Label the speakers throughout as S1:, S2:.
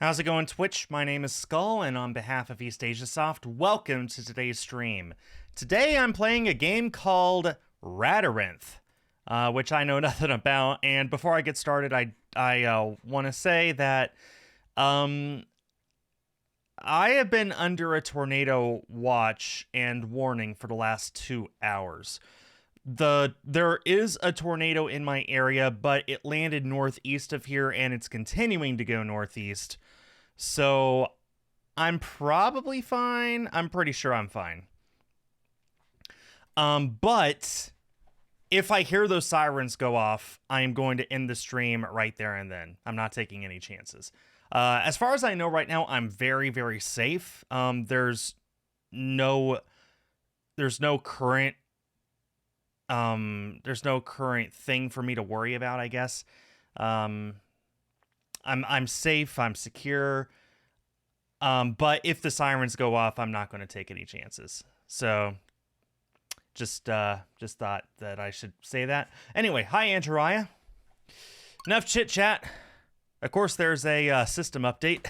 S1: How's it going, Twitch? My name is Skull, and on behalf of East Asia Soft, welcome to today's stream. Today I'm playing a game called Ratyrinth, which I know nothing about, and before I get started, I want to say that I have been under a tornado watch and warning for the last 2 hours. There is a tornado in my area, but it landed northeast of here, and it's continuing to go northeast. So I'm probably fine. I'm pretty sure I'm fine. But if I hear those sirens go off, I am going to end the stream right there and then. I'm not taking any chances. As far as I know right now, I'm very, very safe. There's no current thing for me to worry about, I guess. I'm safe, I'm secure. But if the sirens go off, I'm not going to take any chances. So just thought that I should say that. Anyway, hi Andrea. Enough chit chat. Of course there's a system update.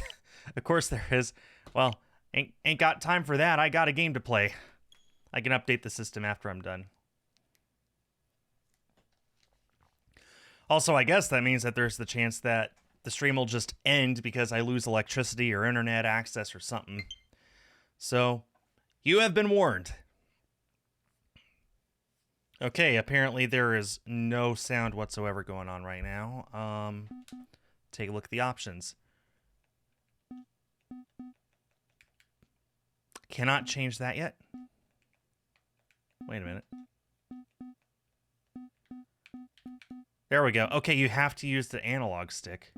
S1: Of course there is. Well, ain't got time for that. I got a game to play. I can update the system after I'm done. Also, I guess that means that there's the chance that the stream will just end because I lose electricity or internet access or something. So, you have been warned. Okay, apparently there is no sound whatsoever going on right now. Take a look at the options. Cannot change that yet. Wait a minute. There we go. Okay, you have to use the analog stick.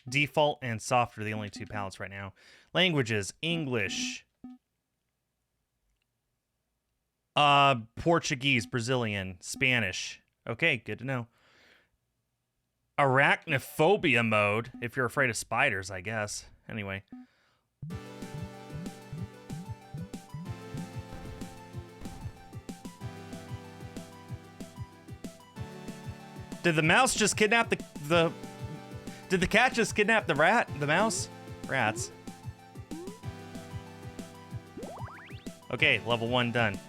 S1: Default and soft are the only two palettes right now. Languages, English, Portuguese, Brazilian, Spanish. Okay, good to know. Arachnophobia mode, if you're afraid of spiders, I guess. Anyway. Did the mouse just kidnap the Did the cat just kidnap the rat? The mouse? Rats. Okay, level 1 done.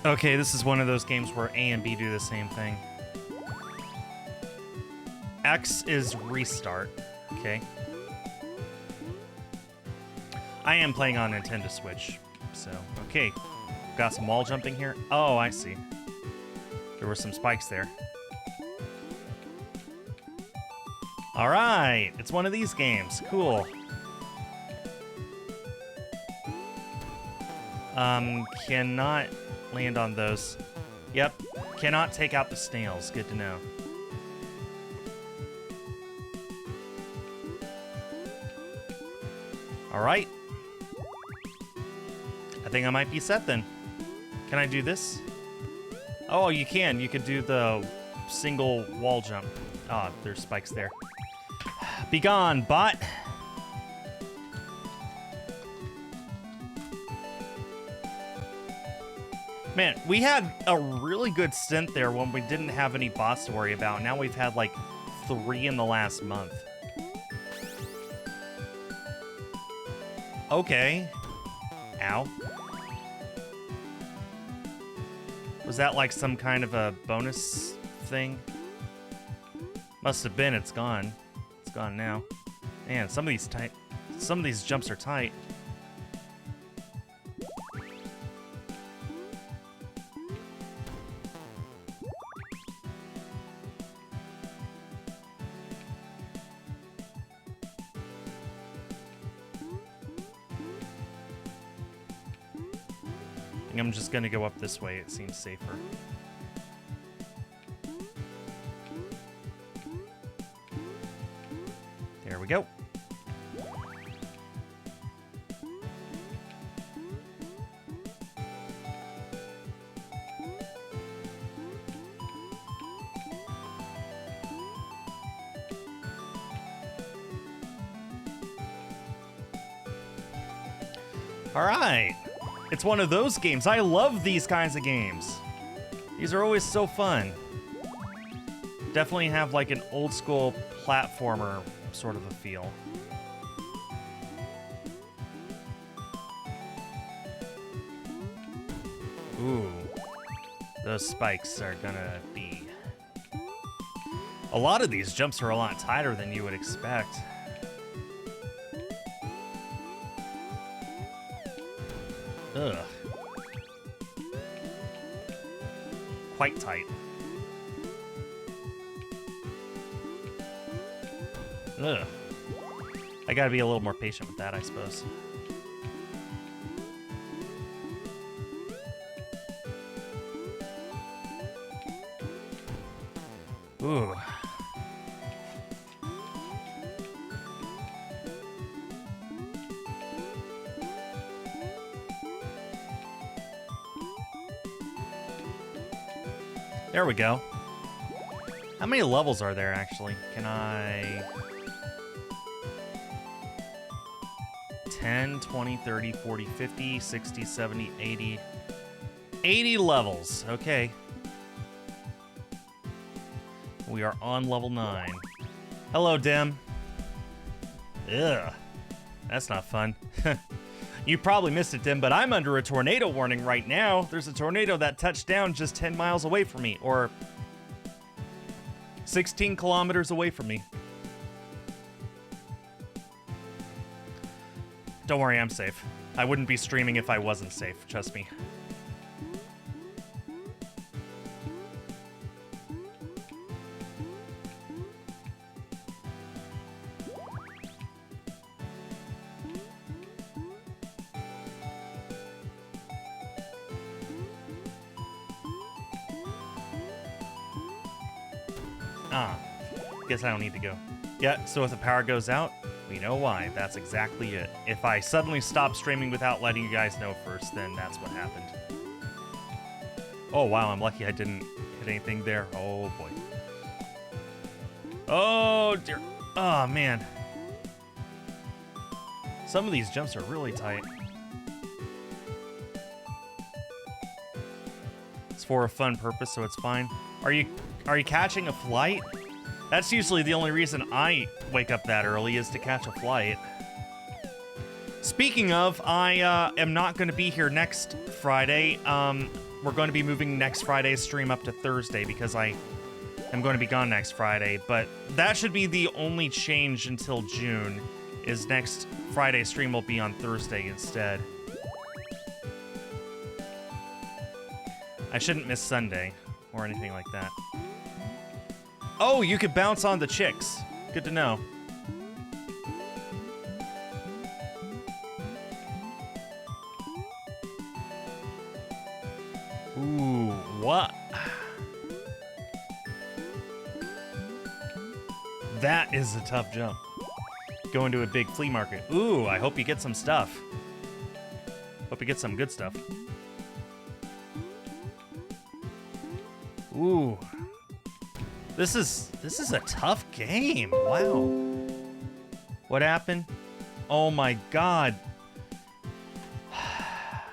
S1: Okay, this is one of those games where A and B do the same thing. X is restart. Okay. I am playing on Nintendo Switch, so okay. Got some wall jumping here. Oh, I see. There were some spikes there. All right, it's one of these games. Cool. Cannot land on those. Yep, cannot take out the snails. Good to know. All right. I think I might be set then. Can I do this? Oh, you can. You could do the single wall jump. Ah, oh, there's spikes there. Be gone, bot. Man, we had a really good stint there when we didn't have any bots to worry about. Now we've had like 3 in the last month. Okay. Ow. Was that like some kind of a bonus thing? Must have been. It's gone. It's gone now. Man, some of these jumps are tight. I'm just gonna go up this way, it seems safer. There we go. All right. It's one of those games. I love these kinds of games. These are always so fun. Definitely have like an old school platformer sort of a feel. Ooh. Those spikes are gonna be... A lot of these jumps are a lot tighter than you would expect. Ugh. Quite tight. Ugh. I gotta be a little more patient with that, I suppose. Ooh. There we go. How many levels are there, actually? Can I... 10, 20, 30, 40, 50, 60, 70, 80... 80 levels, okay. We are on level 9. Hello, Dim. Ugh. That's not fun. You probably missed it, Dim, but I'm under a tornado warning right now. There's a tornado that touched down just 10 miles away from me, or 16 kilometers away from me. Don't worry, I'm safe. I wouldn't be streaming if I wasn't safe, trust me. Ah, guess I don't need to go. Yeah, so if the power goes out, we know why. That's exactly it. If I suddenly stop streaming without letting you guys know first, then that's what happened. Oh, wow, I'm lucky I didn't hit anything there. Oh, boy. Oh, dear. Oh, man. Some of these jumps are really tight. It's for a fun purpose, so it's fine. Are you catching a flight? That's usually the only reason I wake up that early, is to catch a flight. Speaking of, I am not going to be here next Friday. We're going to be moving next Friday's stream up to Thursday because I am going to be gone next Friday. But that should be the only change until June, is next Friday's stream will be on Thursday instead. I shouldn't miss Sunday or anything like that. Oh, you could bounce on the chicks. Good to know. Ooh, what? That is a tough jump. Going to a big flea market. Ooh, I hope you get some stuff. Hope you get some good stuff. Ooh. This is a tough game. Wow. What happened? Oh my god.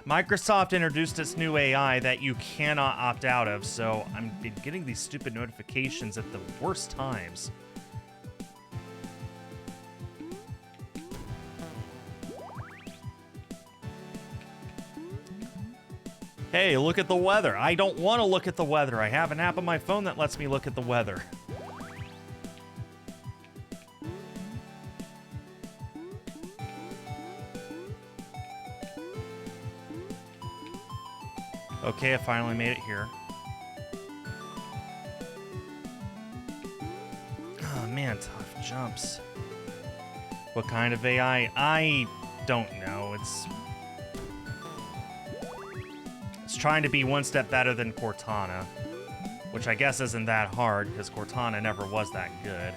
S1: Microsoft introduced its new AI that you cannot opt out of, so I'm been getting these stupid notifications at the worst times. Hey, look at the weather. I don't want to look at the weather. I have an app on my phone that lets me look at the weather. Okay, I finally made it here. Oh man, tough jumps. What kind of AI? I don't know. It's trying to be one step better than Cortana, which I guess isn't that hard because Cortana never was that good.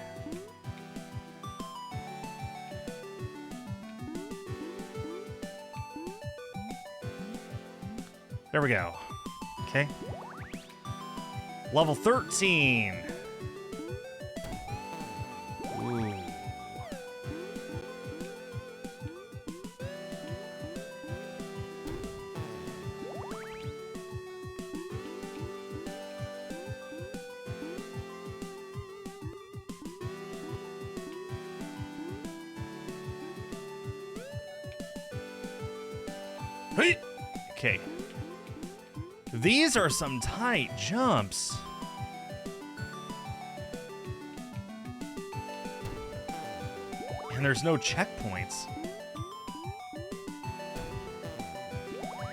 S1: There we go. Okay. Level 13. Ooh. Hey. Okay. These are some tight jumps. And there's no checkpoints.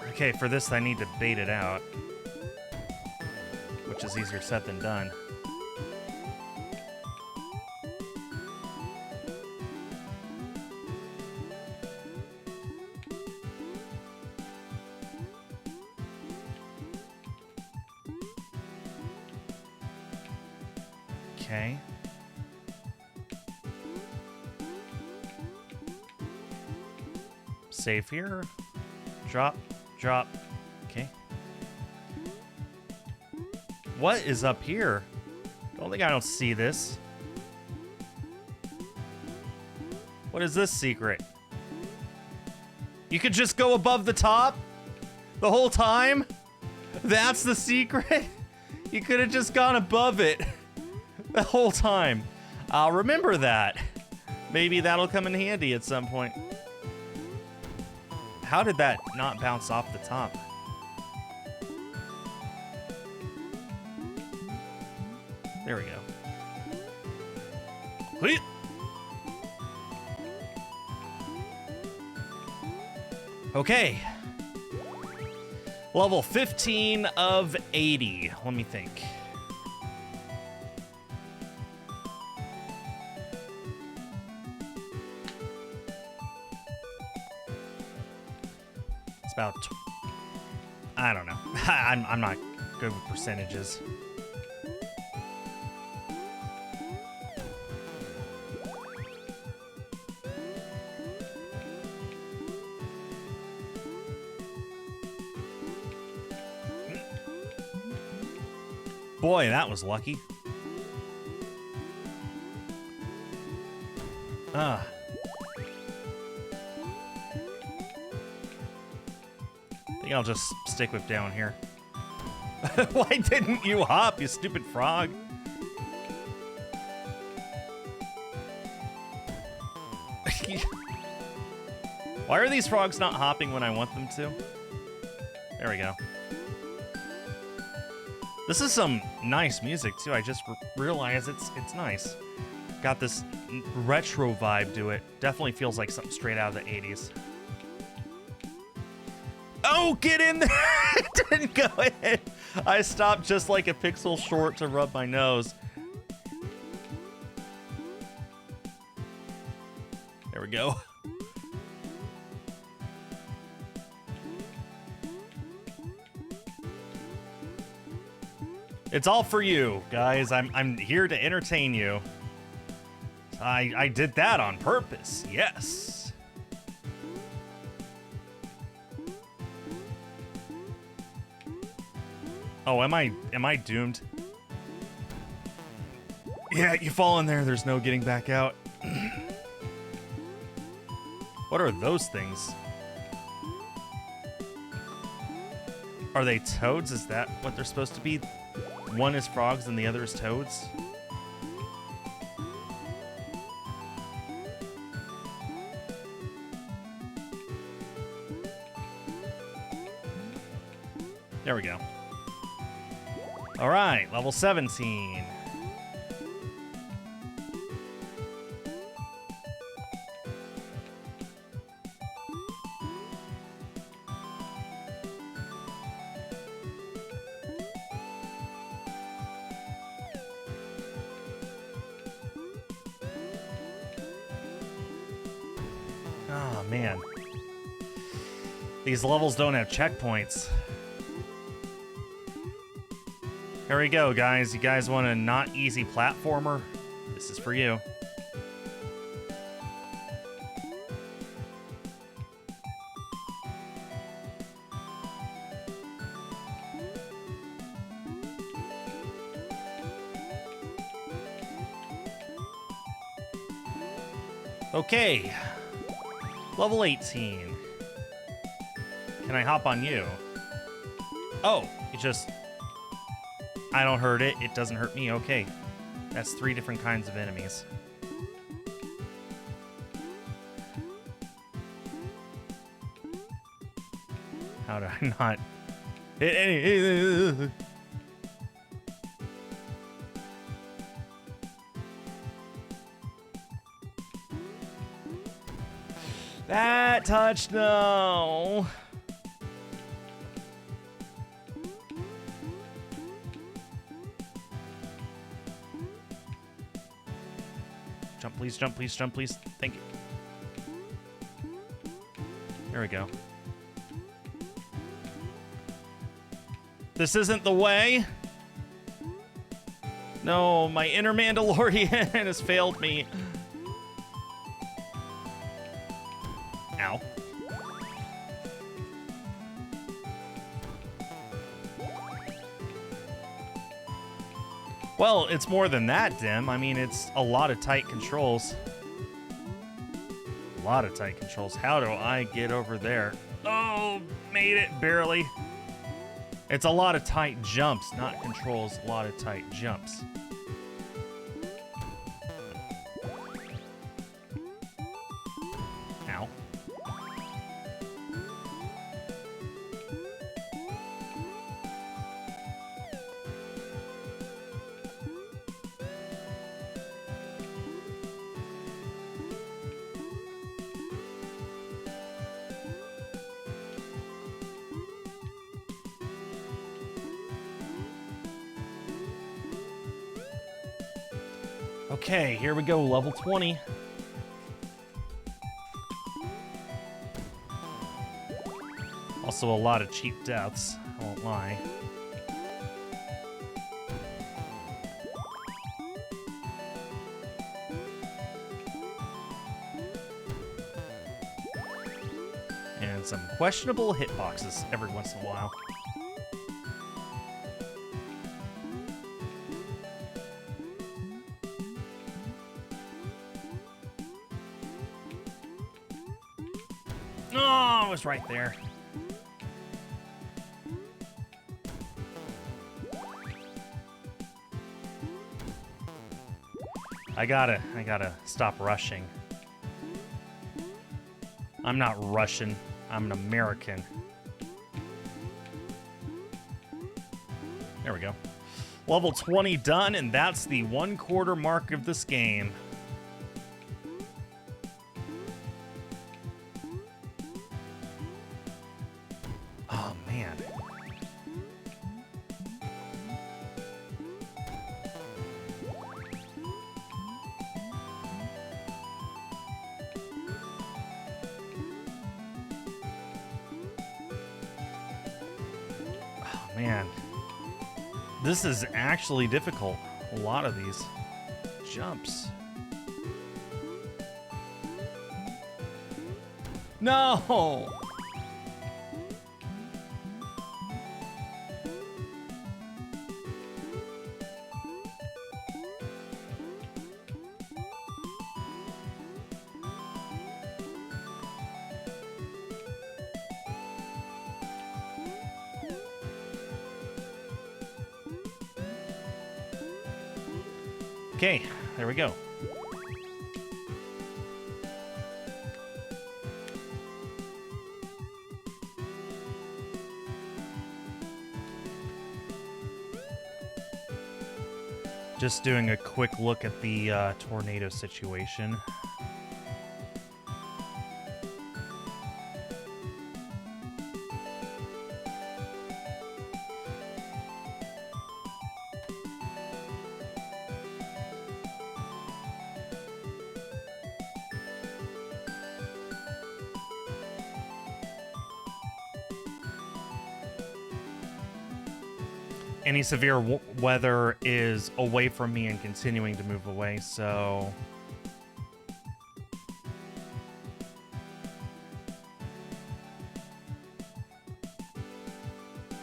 S1: Okay, for this I need to bait it out, which is easier said than done. Okay. Save here. Drop, drop. Okay. What is up here? Don't think I don't see this. What is this secret? You could just go above the top the whole time? That's the secret? You could have just gone above it the whole time. I'll remember that. Maybe that'll come in handy at some point. How did that not bounce off the top? There we go. Wait. Okay. Level 15 of 80. Let me think. It's about... I don't know. I'm not good with percentages. Boy, that was lucky. I think I'll just stick with down here. Why didn't you hop, you stupid frog? Why are these frogs not hopping when I want them to? There we go. This is some nice music too. I just realized it's nice. Got this retro vibe to it. Definitely feels like something straight out of the 80s. Oh, get in there! It didn't go in. I stopped just like a pixel short to rub my nose. There we go. It's all for you, guys. I'm here to entertain you. I did that on purpose. Yes. Oh, am I doomed? Yeah, you fall in there, there's no getting back out. What are those things? Are they toads? Is that what they're supposed to be? One is frogs and the other is toads? There we go. All right, level 17. Oh, man. These levels don't have checkpoints. Here we go, guys. You guys want a not easy platformer? This is for you. Okay. Level 18. Can I hop on you? Oh, it just... I don't hurt it, it doesn't hurt me. Okay. That's 3 different kinds of enemies. I not? That touch, no. Jump, please, jump, please, jump, please. Thank you. There we go. This isn't the way. No, my inner Mandalorian has failed me. Ow. Well, it's more than that, Dim. I mean, it's a lot of tight controls. A lot of tight controls. How do I get over there? Oh, made it, barely. It's a lot of tight jumps, not controls, a lot of tight jumps. Ow. Okay, here we go, level 20. Also a lot of cheap deaths, I won't lie. And some questionable hitboxes every once in a while. Oh, it was right there. I gotta stop rushing. I'm not Russian. I'm an American. There we go. Level 20 done, and that's the 1/4 mark of this game. Oh, man. Oh, man. This is actually difficult. A lot of these jumps. No! Okay, there we go. Just doing a quick look at the tornado situation. Any severe weather is away from me and continuing to move away, so...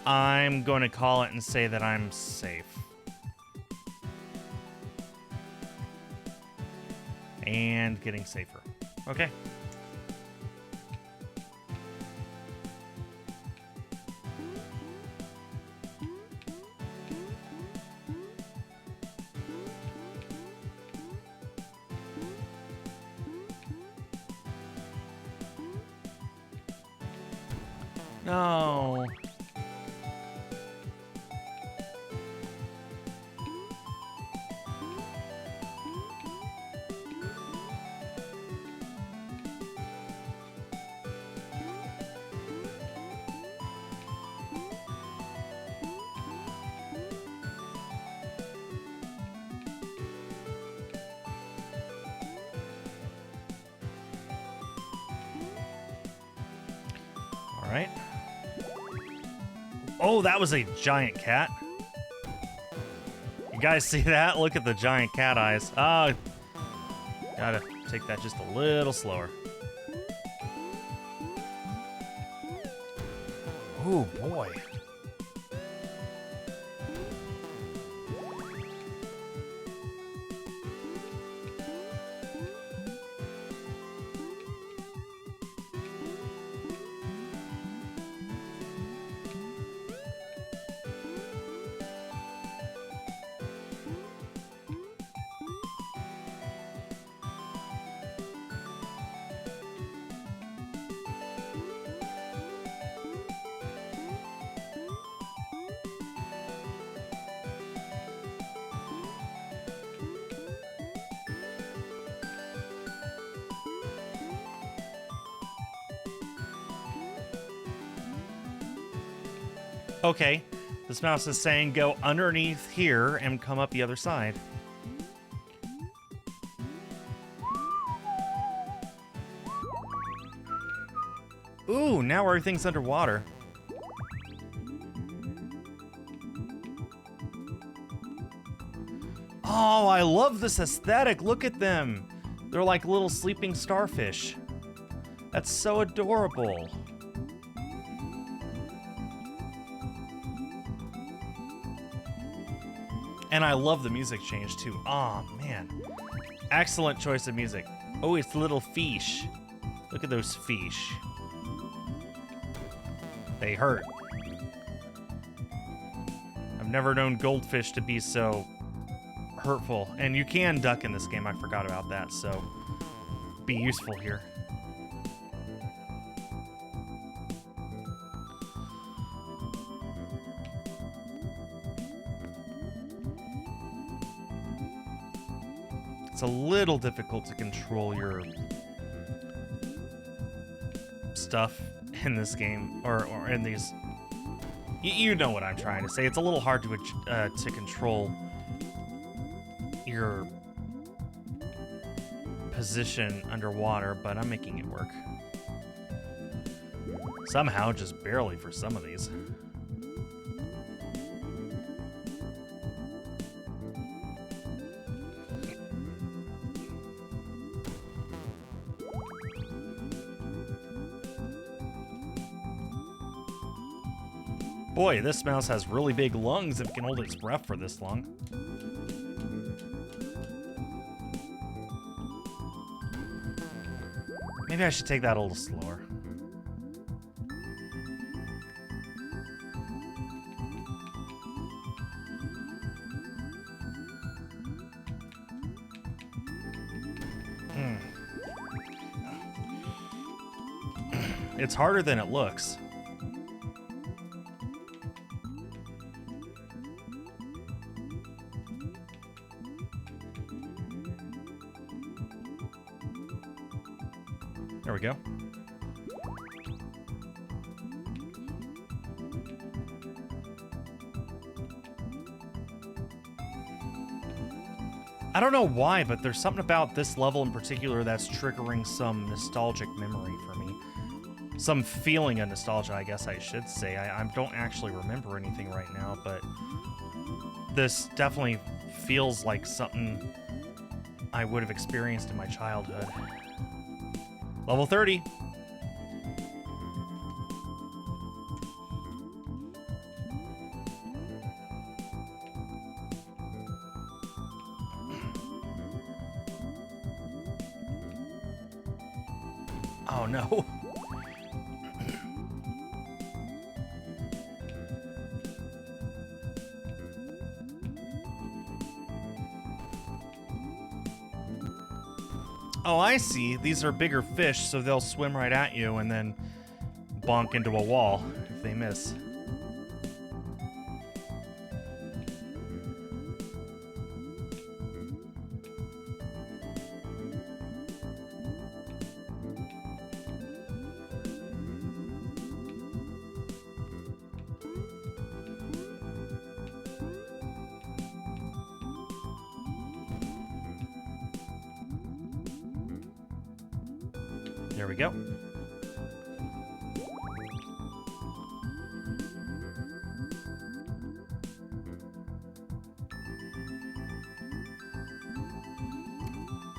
S1: I'm going to call it and say that I'm safe. And getting safer. Okay. No. All right. Oh, that was a giant cat. You guys see that? Look at the giant cat eyes. Oh, gotta take that just a little slower. Oh, boy. Okay, this mouse is saying go underneath here and come up the other side. Ooh, now everything's underwater. Oh, I love this aesthetic. Look at them. They're like little sleeping starfish. That's so adorable. And I love the music change too. Oh man. Excellent choice of music. Oh, it's little fish. Look at those fish. They hurt. I've never known goldfish to be so hurtful. And you can duck in this game, I forgot about that, so be useful here. It's a little difficult to control your stuff in this game, or in these. You know what I'm trying to say. It's a little hard to control your position underwater, but I'm making it work. Somehow, just barely for some of these. Boy, this mouse has really big lungs if it can hold its breath for this long. Maybe I should take that a little slower. It's harder than it looks. There we go. I don't know why, but there's something about this level in particular that's triggering some nostalgic memory for me. Some feeling of nostalgia, I guess I should say. I don't actually remember anything right now, but this definitely feels like something I would have experienced in my childhood. Level 30. Oh no. Oh, I see. These are bigger fish, so they'll swim right at you and then bonk into a wall if they miss. There we go.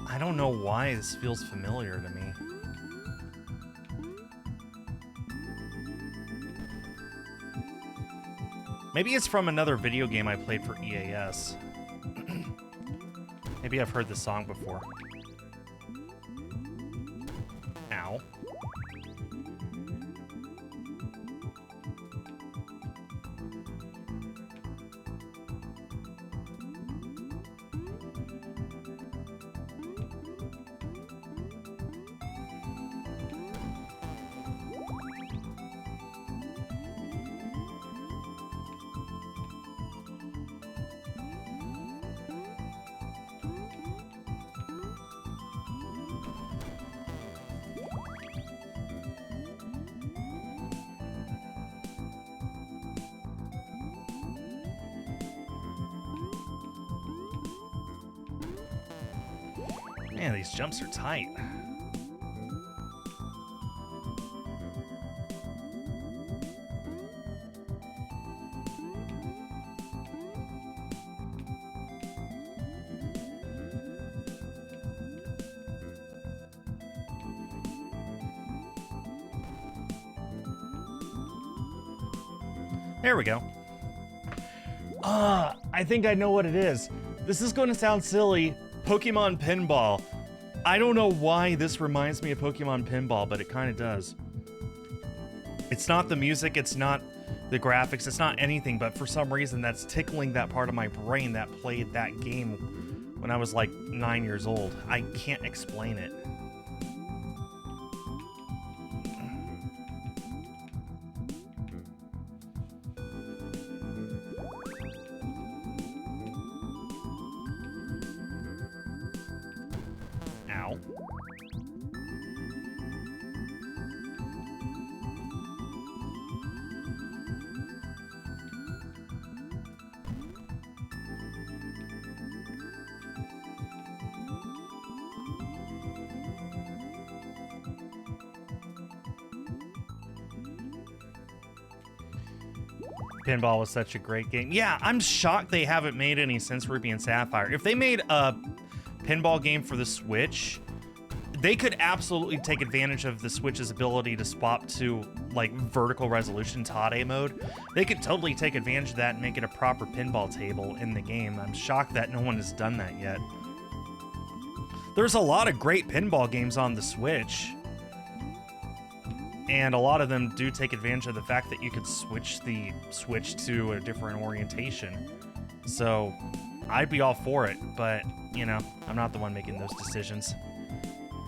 S1: I don't know why this feels familiar to me. Maybe it's from another video game I played for EAS. Maybe I've heard this song before. Ow. Man, these jumps are tight. There we go. I think I know what it is. This is going to sound silly. Pokemon Pinball. I don't know why this reminds me of Pokemon Pinball, but it kind of does. It's not the music, it's not the graphics, it's not anything, but for some reason that's tickling that part of my brain that played that game when I was like 9 years old. I can't explain it. Ow. Pinball was such a great game. Yeah, I'm shocked they haven't made any since Ruby and Sapphire. If they made a pinball game for the Switch, they could absolutely take advantage of the Switch's ability to swap to like vertical resolution Tade mode. They could totally take advantage of that and make it a proper pinball table in the game. I'm shocked that no one has done that yet. There's a lot of great pinball games on the Switch, and a lot of them do take advantage of the fact that you could switch the Switch to a different orientation. So I'd be all for it, but, you know, I'm not the one making those decisions.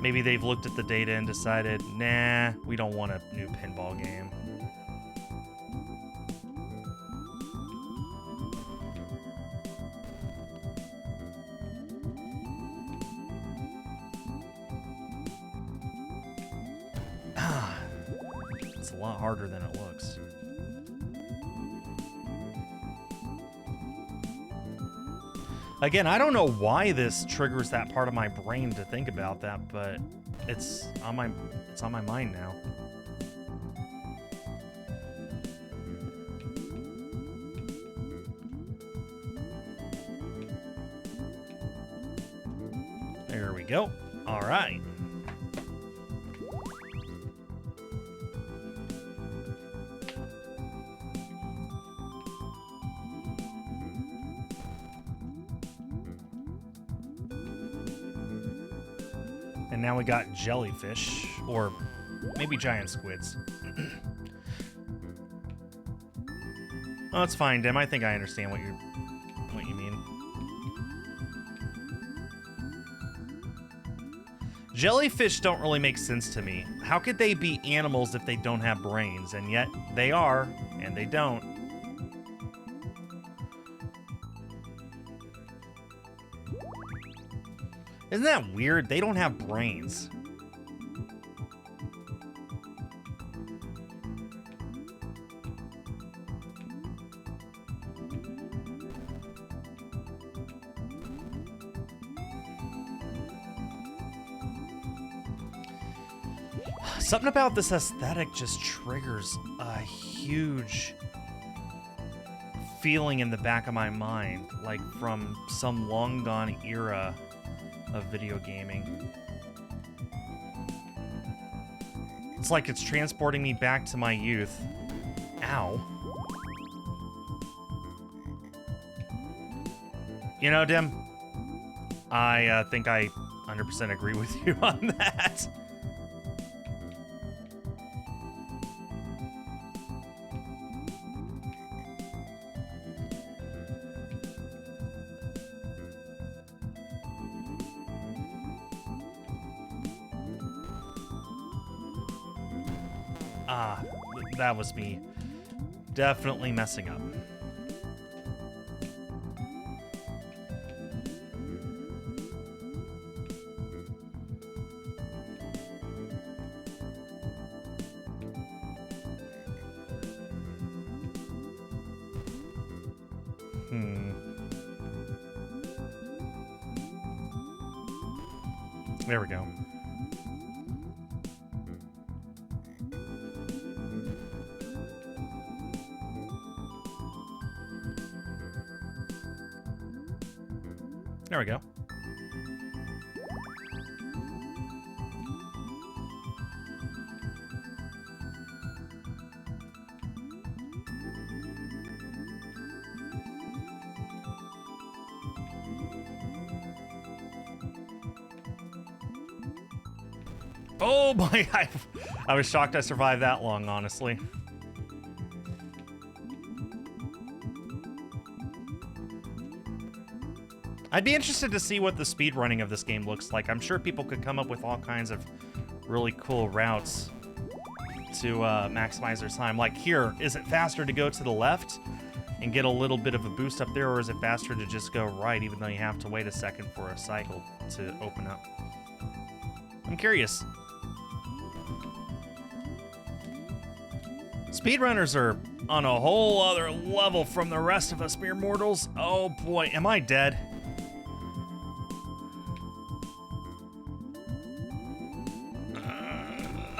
S1: Maybe they've looked at the data and decided, nah, we don't want a new pinball game. It's a lot harder than it looks. Again, I don't know why this triggers that part of my brain to think about that, but it's on my mind now. There we go. All right. And now we got jellyfish, or maybe giant squids. Oh, it's fine, Dim. I think I understand what you mean. Jellyfish don't really make sense to me. How could they be animals if they don't have brains? And yet they are, and they don't. Isn't that weird? They don't have brains. Something about this aesthetic just triggers a huge feeling in the back of my mind, like from some long gone era of video gaming. It's like it's transporting me back to my youth. Ow. You know, Dim, I think I 100% agree with you on that. That was me. Definitely messing up. There we go. There we go. Oh my, I was shocked I survived that long, honestly. I'd be interested to see what the speedrunning of this game looks like. I'm sure people could come up with all kinds of really cool routes to maximize their time. Like here, is it faster to go to the left and get a little bit of a boost up there, or is it faster to just go right, even though you have to wait a second for a cycle to open up? I'm curious. Speedrunners are on a whole other level from the rest of us mere mortals. Oh boy, am I dead?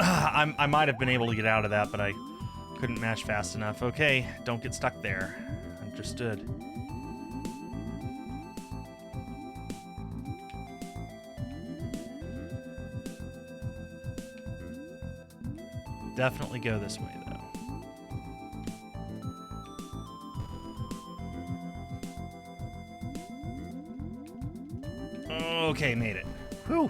S1: I might have been able to get out of that, but I couldn't mash fast enough. Okay, don't get stuck there. Understood. Definitely go this way, though. Okay, made it. Whew.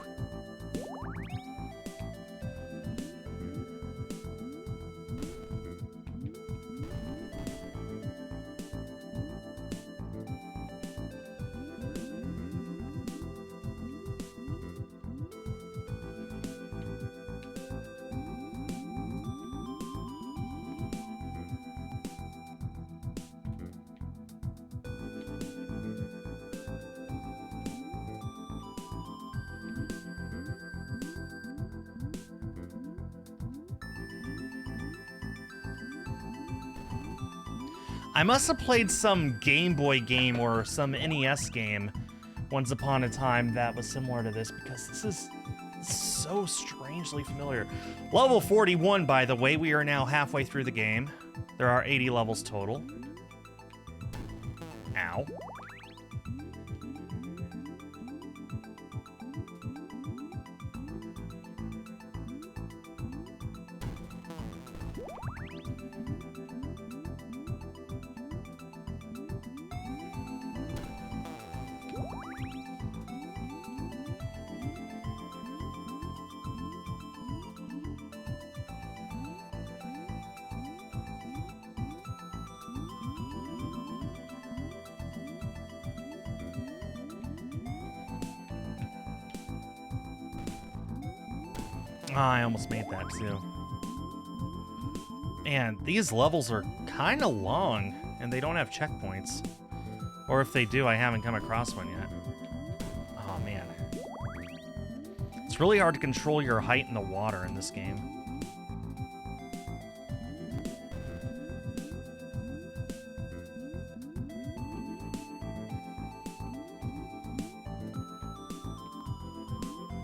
S1: I must have played some Game Boy game or some NES game once upon a time that was similar to this, because this is so strangely familiar. Level 41, by the way. We are now halfway through the game. There are 80 levels total. Ow. I almost made that too. Man, these levels are kind of long, and they don't have checkpoints. Or if they do, I haven't come across one yet. Oh, man. It's really hard to control your height in the water in this game.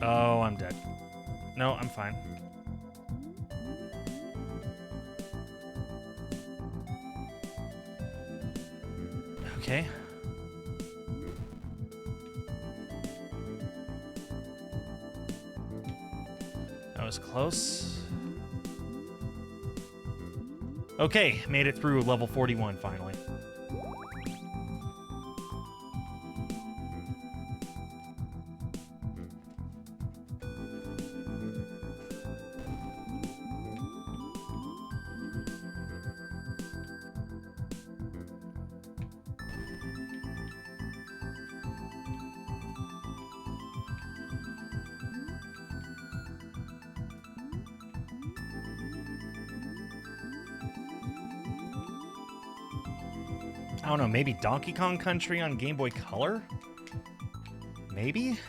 S1: Oh, I'm dead. No, I'm fine. Okay. That was close. Okay, made it through level 41 finally. I don't know, maybe Donkey Kong Country on Game Boy Color? Maybe?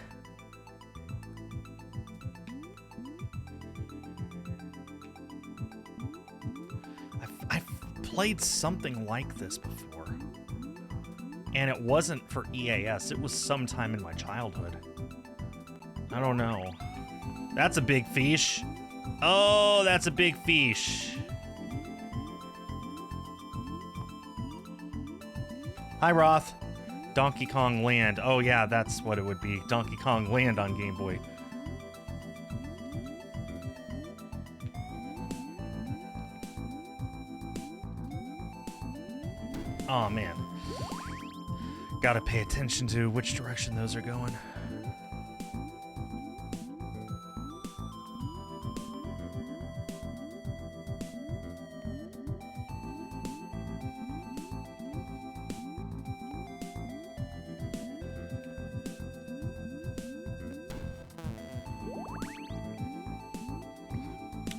S1: I've played something like this before. And it wasn't for EAS, it was sometime in my childhood. I don't know. That's a big fish. Oh, that's a big fish. Hi, Roth. Donkey Kong Land. Oh, yeah, that's what it would be. Donkey Kong Land on Game Boy. Oh, man. Gotta pay attention to which direction those are going.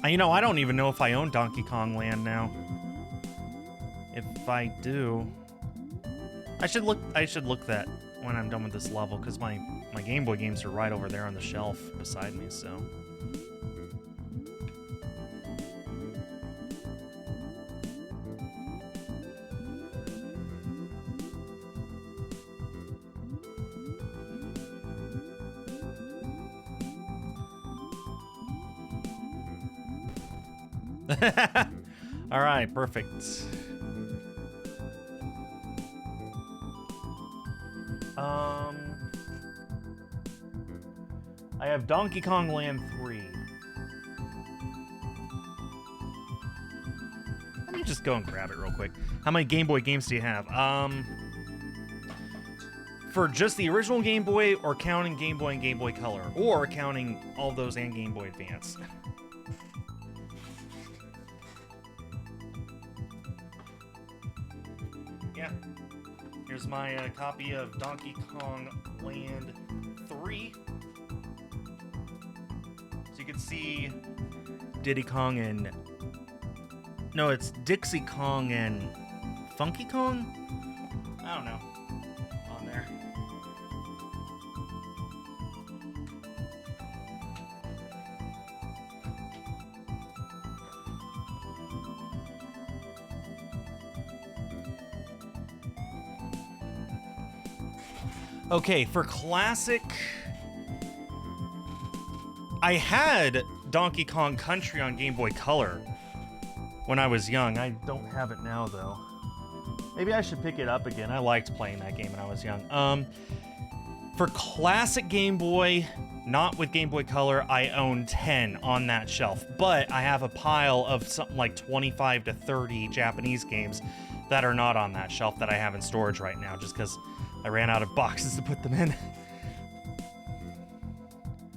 S1: You know, I don't even know if I own Donkey Kong Land now. If I do, I should look that when I'm done with this level, because my Game Boy games are right over there on the shelf beside me, so. All right, perfect. I have Donkey Kong Land 3. Let me just go and grab it real quick. How many Game Boy games do you have? For just the original Game Boy, or counting Game Boy and Game Boy Color, or counting all those and Game Boy Advance? Yeah. Here's my copy of Donkey Kong Land 3. So you can see Diddy Kong and... No, it's Dixie Kong and Funky Kong? I don't know. On there. Okay, for classic, I had Donkey Kong Country on Game Boy Color when I was young. I don't have it now, though. Maybe I should pick it up again. I liked playing that game when I was young. For classic Game Boy, not with Game Boy Color, I own 10 on that shelf. But I have a pile of something like 25 to 30 Japanese games that are not on that shelf that I have in storage right now, just because I ran out of boxes to put them in.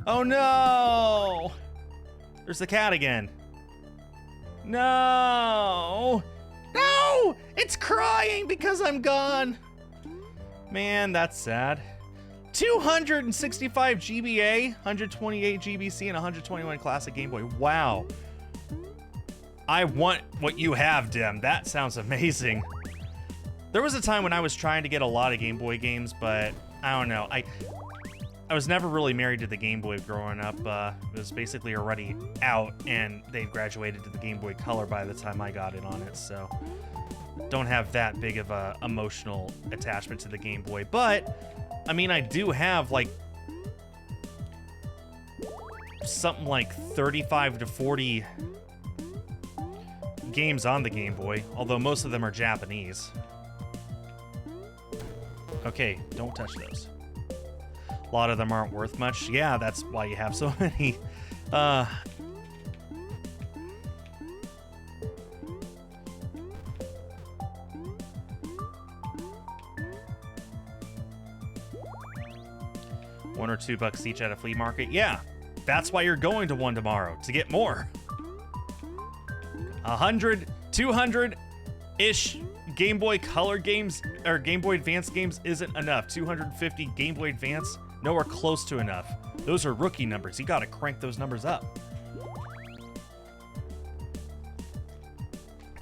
S1: Oh no! There's the cat again. No! No! It's crying because I'm gone! Man, that's sad. 265 GBA, 128 GBC, and 121 classic Game Boy. Wow. I want what you have, Dim. That sounds amazing. There was a time when I was trying to get a lot of Game Boy games, but I don't know. I was never really married to the Game Boy growing up. It was basically already out, and they graduated to the Game Boy Color by the time I got it on it, so don't have that big of a emotional attachment to the Game Boy. But, I mean, I do have, like, something like 35 to 40 games on the Game Boy, although most of them are Japanese. Okay, don't touch those. A lot of them aren't worth much. Yeah, that's why you have so many. $1 or $2 each at a flea market. Yeah, that's why you're going to one tomorrow, to get more. 100, 200-ish Game Boy Color games, or Game Boy Advance games isn't enough. 250 Game Boy Advance, nowhere close to enough. Those are rookie numbers. You gotta crank those numbers up.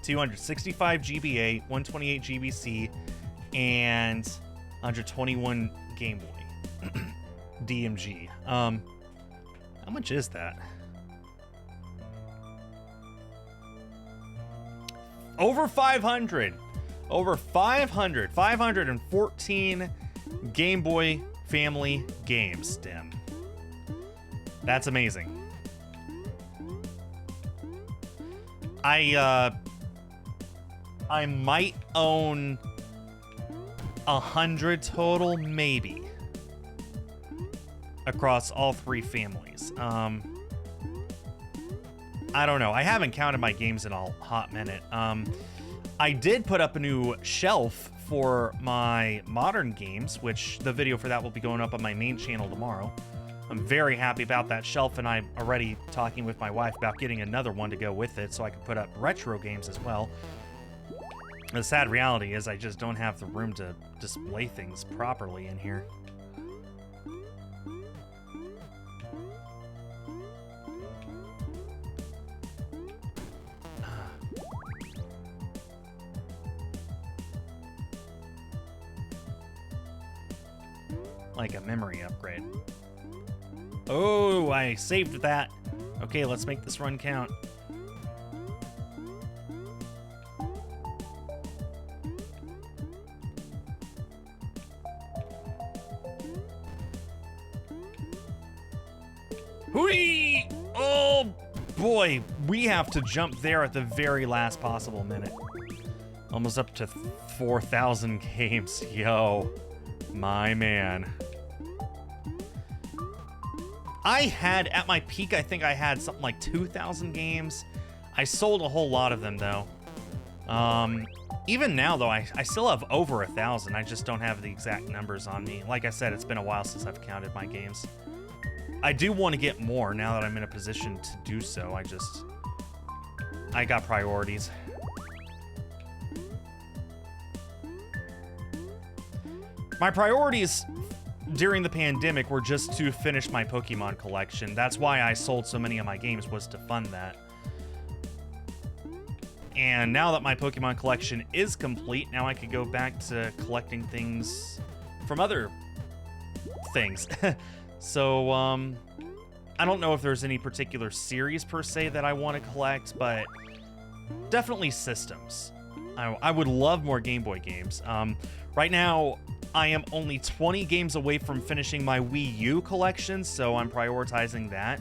S1: 265 GBA, 128 GBC, and 121 Game Boy DMG. How much is that? Over 500. Over 500. 514 Game Boy family games, Dim. That's amazing. I might own 100 total, maybe, across all three families. I don't know. I haven't counted my games in a hot minute. I did put up a new shelf for my modern games, which the video for that will be going up on my main channel tomorrow. I'm very happy about that shelf, and I'm already talking with my wife about getting another one to go with it so I can put up retro games as well. The sad reality is I just don't have the room to display things properly in here. Like a memory upgrade. Oh, I saved that. Okay, let's make this run count. Hooey! Oh boy, we have to jump there at the very last possible minute. Almost up to 4,000 games. Yo, my man. I had, at my peak, I think I had something like 2,000 games. I sold a whole lot of them, though. Even now, though, I still have over 1,000. I just don't have the exact numbers on me. Like I said, it's been a while since I've counted my games. I do want to get more now that I'm in a position to do so. I got priorities. My priorities during the pandemic were just to finish my Pokemon collection. That's why I sold so many of my games, was to fund that. And now that my Pokemon collection is complete, now I could go back to collecting things from other things. So, I don't know if there's any particular series per se that I want to collect, but definitely systems. I would love more Game Boy games. Right now, I am only 20 games away from finishing my Wii U collection, so I'm prioritizing that.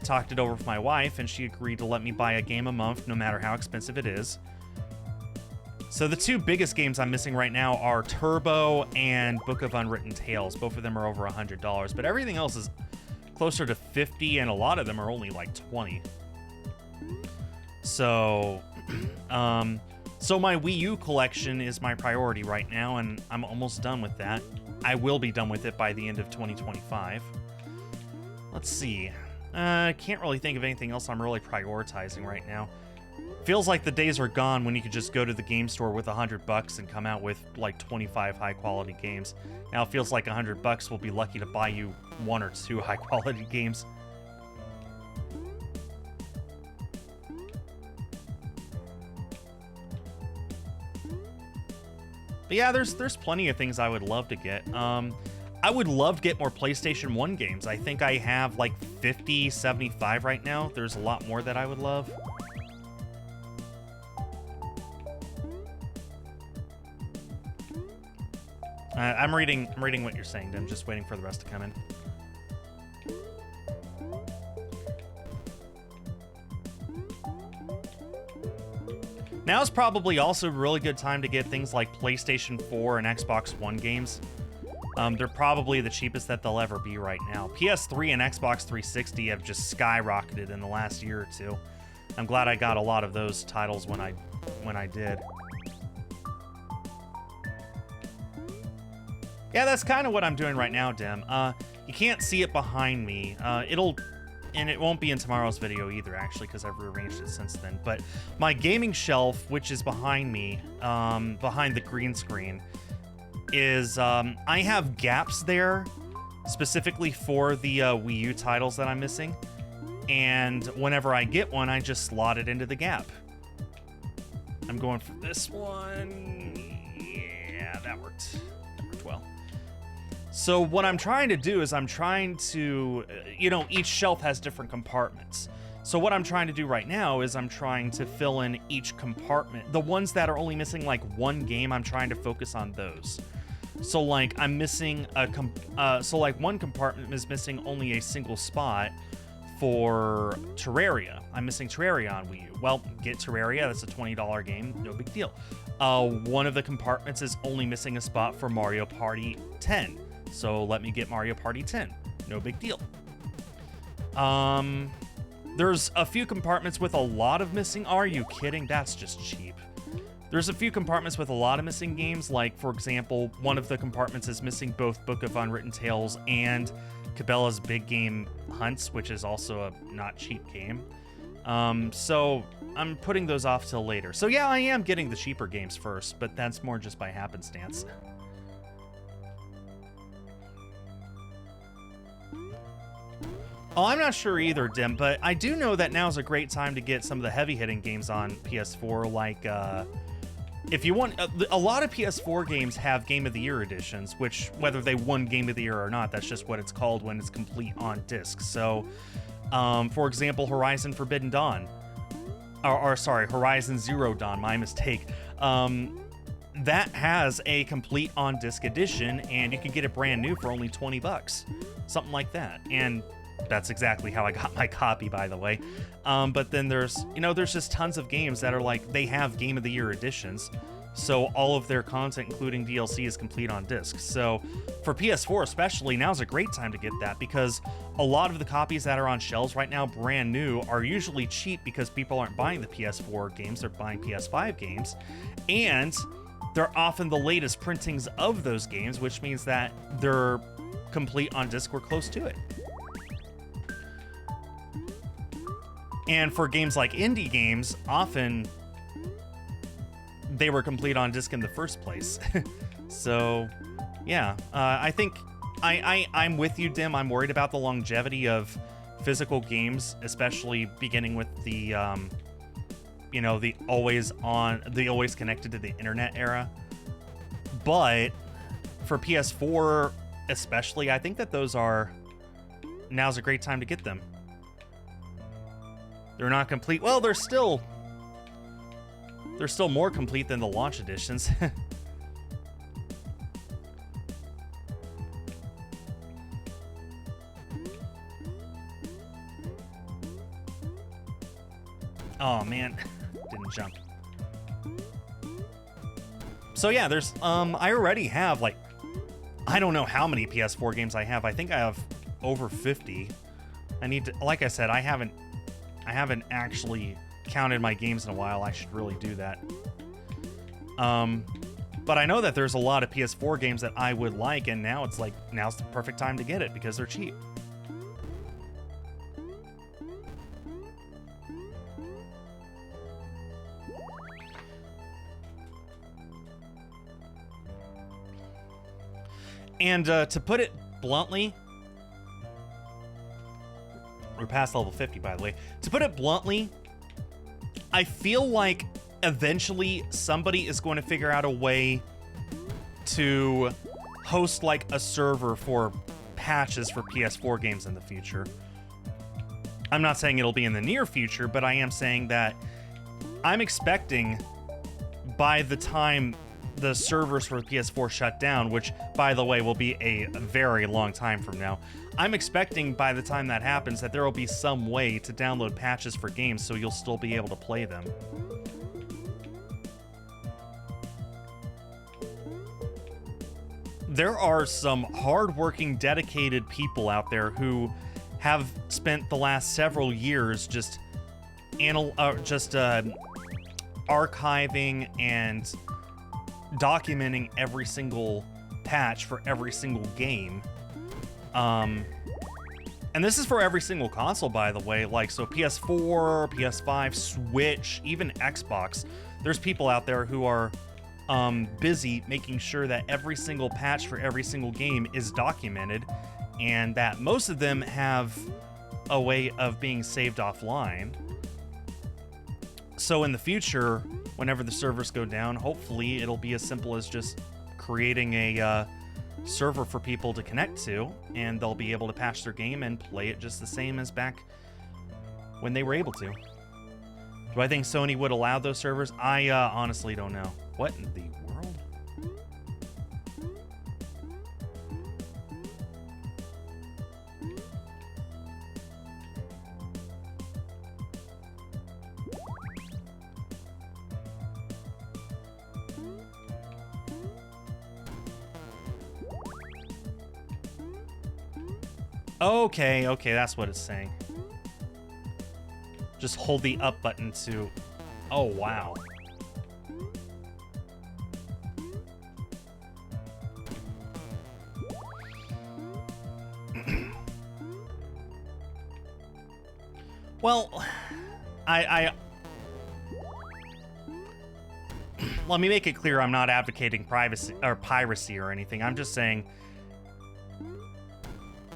S1: Talked it over with my wife, and she agreed to let me buy a game a month, no matter how expensive it is. So the two biggest games I'm missing right now are Turbo and Book of Unwritten Tales. Both of them are over $100, but everything else is closer to 50, and a lot of them are only like 20. So, so my Wii U collection is my priority right now, and I'm almost done with that. I will be done with it by the end of 2025. Let's see. I can't really think of anything else I'm really prioritizing right now. Feels like the days are gone when you could just go to the game store with $100 and come out with like 25 high-quality games. Now it feels like $100 will be lucky to buy you 1 or 2 high-quality games. But yeah, there's plenty of things I would love to get. I would love to get more PlayStation 1 games. I think I have like 50, 75 right now. There's a lot more that I would love. I'm reading what you're saying, Dim. Just waiting for the rest to come in. Now is probably also a really good time to get things like PlayStation 4 and Xbox One games. They're probably the cheapest that they'll ever be right now. PS3 and Xbox 360 have just skyrocketed in the last year or two. I'm glad I got a lot of those titles when I did. Yeah, that's kind of what I'm doing right now, Dim. You can't see it behind me. And it won't be in tomorrow's video either, actually, because I've rearranged it since then. But my gaming shelf, which is behind me, behind the green screen, is I have gaps there specifically for the Wii U titles that I'm missing. And whenever I get one, I just slot it into the gap. I'm going for this one. Yeah, that worked. That worked well. So what I'm trying to do is I'm trying to, each shelf has different compartments. So what I'm trying to do right now is I'm trying to fill in each compartment. The ones that are only missing like one game, I'm trying to focus on those. So like I'm missing one compartment is missing only a single spot for Terraria. I'm missing Terraria on Wii U. Well, get Terraria, that's a $20 game, no big deal. One of the compartments is only missing a spot for Mario Party 10. So let me get Mario Party 10. No big deal. There's a few compartments with a lot of missing. Are you kidding? That's just cheap. There's a few compartments with a lot of missing games. Like, for example, one of the compartments is missing both Book of Unwritten Tales and Cabela's Big Game Hunts, which is also a not cheap game. So I'm putting those off till later. So yeah, I am getting the cheaper games first, but that's more just by happenstance. Oh, I'm not sure either, Dim, but I do know that now is a great time to get some of the heavy-hitting games on PS4, like, if you want, a lot of PS4 games have Game of the Year editions, which, whether they won Game of the Year or not, that's just what it's called when it's complete on disc. So, for example, Horizon Forbidden Dawn, sorry, Horizon Zero Dawn, my mistake, that has a complete on disc edition, and you can get it brand new for only $20, something like that, and that's exactly how I got my copy, by the way. But then there's just tons of games that are like, they have Game of the Year editions, so all of their content, including DLC, is complete on disc. So for PS4 especially, now's a great time to get that, because a lot of the copies that are on shelves right now, brand new, are usually cheap because people aren't buying the PS4 games, they're buying PS5 games, and they're often the latest printings of those games, which means that they're complete on disc or close to it. And for games like indie games, often they were complete on disc in the first place. So, yeah, I think I'm with you, Dim. I'm worried about the longevity of physical games, especially beginning with the, the always connected to the internet era. But for PS4 especially, I think that now's a great time to get them. They're not complete. Well, they're still more complete than the launch editions. Oh man, didn't jump. So yeah, there's I already have like, I don't know how many PS4 games I have. I think I have over 50. I need to, like I said, I haven't actually counted my games in a while. I should really do that. But I know that there's a lot of PS4 games that I would like, and now's the perfect time to get it because they're cheap. And to put it bluntly, we're past level 50, by the way. To put it bluntly, I feel like eventually somebody is going to figure out a way to host like a server for patches for PS4 games in the future. I'm not saying it'll be in the near future, but I am saying that I'm expecting by the time the servers for PS4 shut down, which, by the way, will be a very long time from now, I'm expecting by the time that happens that there will be some way to download patches for games so you'll still be able to play them. There are some hardworking, dedicated people out there who have spent the last several years just archiving and documenting every single patch for every single game. And this is for every single console, by the way. Like, so PS4, PS5, Switch, even Xbox. There's people out there who are busy making sure that every single patch for every single game is documented, and that most of them have a way of being saved offline. So in the future, whenever the servers go down, hopefully it'll be as simple as just creating a server for people to connect to, and they'll be able to patch their game and play it just the same as back when they were able to. Do I think Sony would allow those servers? I honestly don't know. What in the world? Okay, that's what it's saying. Just hold the up button to... Oh, wow. Well, let me make it clear, I'm not advocating privacy or piracy or anything. I'm just saying,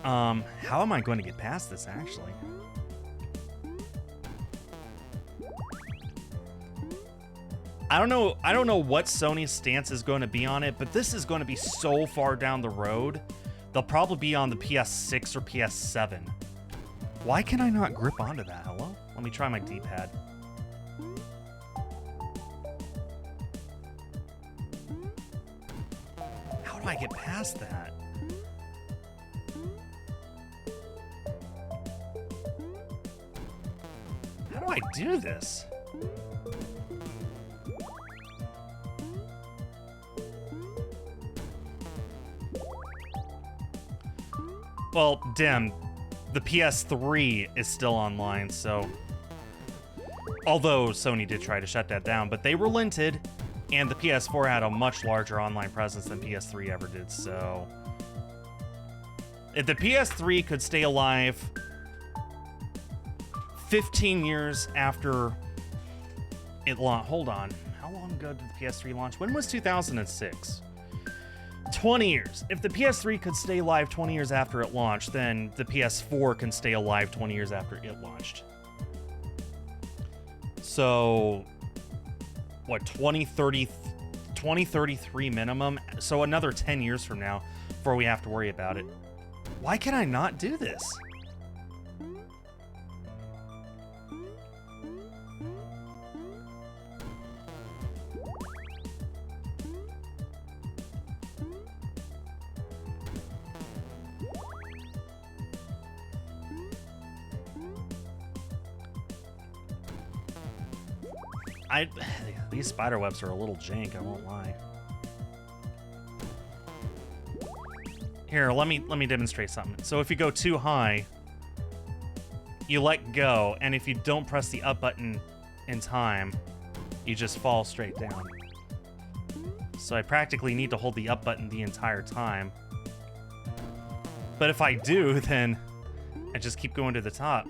S1: how am I going to get past this, actually? I don't know what Sony's stance is going to be on it, but this is going to be so far down the road. They'll probably be on the PS6 or PS7. Why can I not grip onto that? Hello? Let me try my D-pad. How do I get past that? How do I do this? Well, damn. The PS3 is still online, so... Although Sony did try to shut that down, but they relented, and the PS4 had a much larger online presence than PS3 ever did, so... If the PS3 could stay alive 15 years after it launched... Hold on. How long ago did the PS3 launch? When was 2006? 20 years. If the PS3 could stay alive 20 years after it launched, then the PS4 can stay alive 20 years after it launched. So, what, 2033 minimum? So another 10 years from now before we have to worry about it. Why can I not do this? These spider webs are a little jank, I won't lie. Here, let me demonstrate something. So if you go too high, you let go, and if you don't press the up button in time, you just fall straight down. So I practically need to hold the up button the entire time. But if I do, then I just keep going to the top.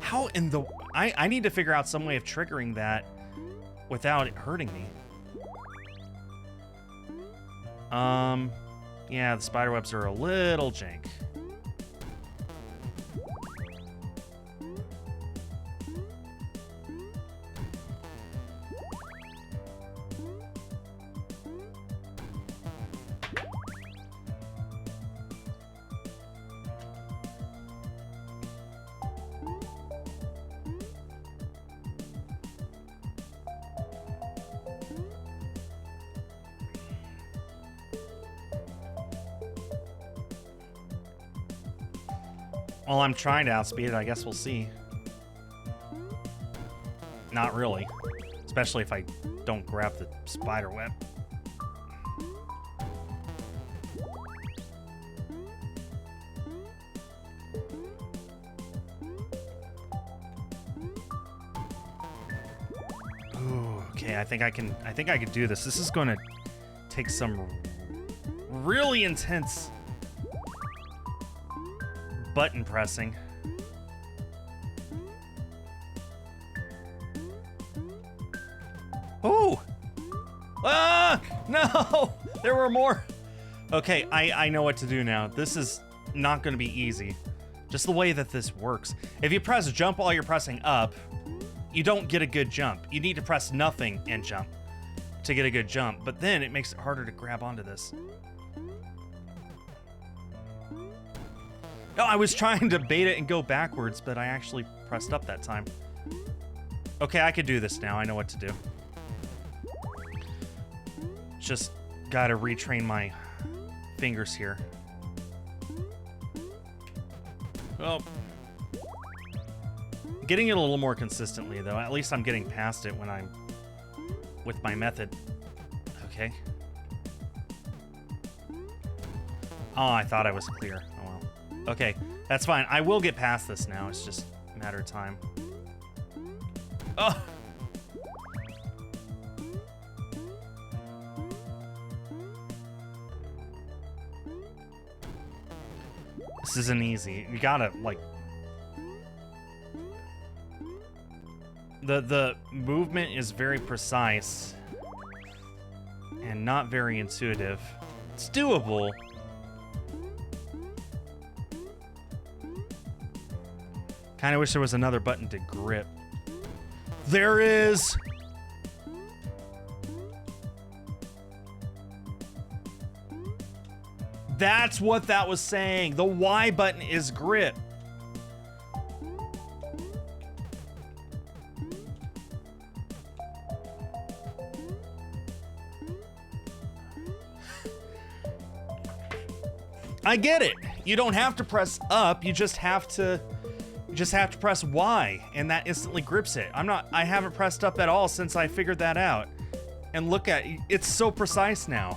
S1: How in the... I need to figure out some way of triggering that without it hurting me. Yeah, the spider webs are a little jank. Well, I'm trying to outspeed it. I guess we'll see. Not really. Especially if I don't grab the spider web. Ooh, okay, I think I can do this. This is gonna take some really intense button pressing. Ooh! Ah! No! There were more! Okay, I know what to do now. This is not gonna be easy. Just the way that this works. If you press jump while you're pressing up, you don't get a good jump. You need to press nothing and jump to get a good jump, but then it makes it harder to grab onto this. No, I was trying to bait it and go backwards, but I actually pressed up that time. Okay, I could do this now. I know what to do. Just gotta retrain my fingers here. Well, getting it a little more consistently, though. At least I'm getting past it when I'm with my method. Okay. Oh, I thought I was clear. Oh, well. Okay, that's fine. I will get past this now. It's just a matter of time. Oh! This isn't easy. You gotta, like... The movement is very precise and not very intuitive. It's doable. Kinda wish there was another button to grip. There is! That's what that was saying. The Y button is grip. I get it. You don't have to press up. You just have to press Y, and that instantly grips it. I haven't pressed up at all since I figured that out. And look at it's so precise now.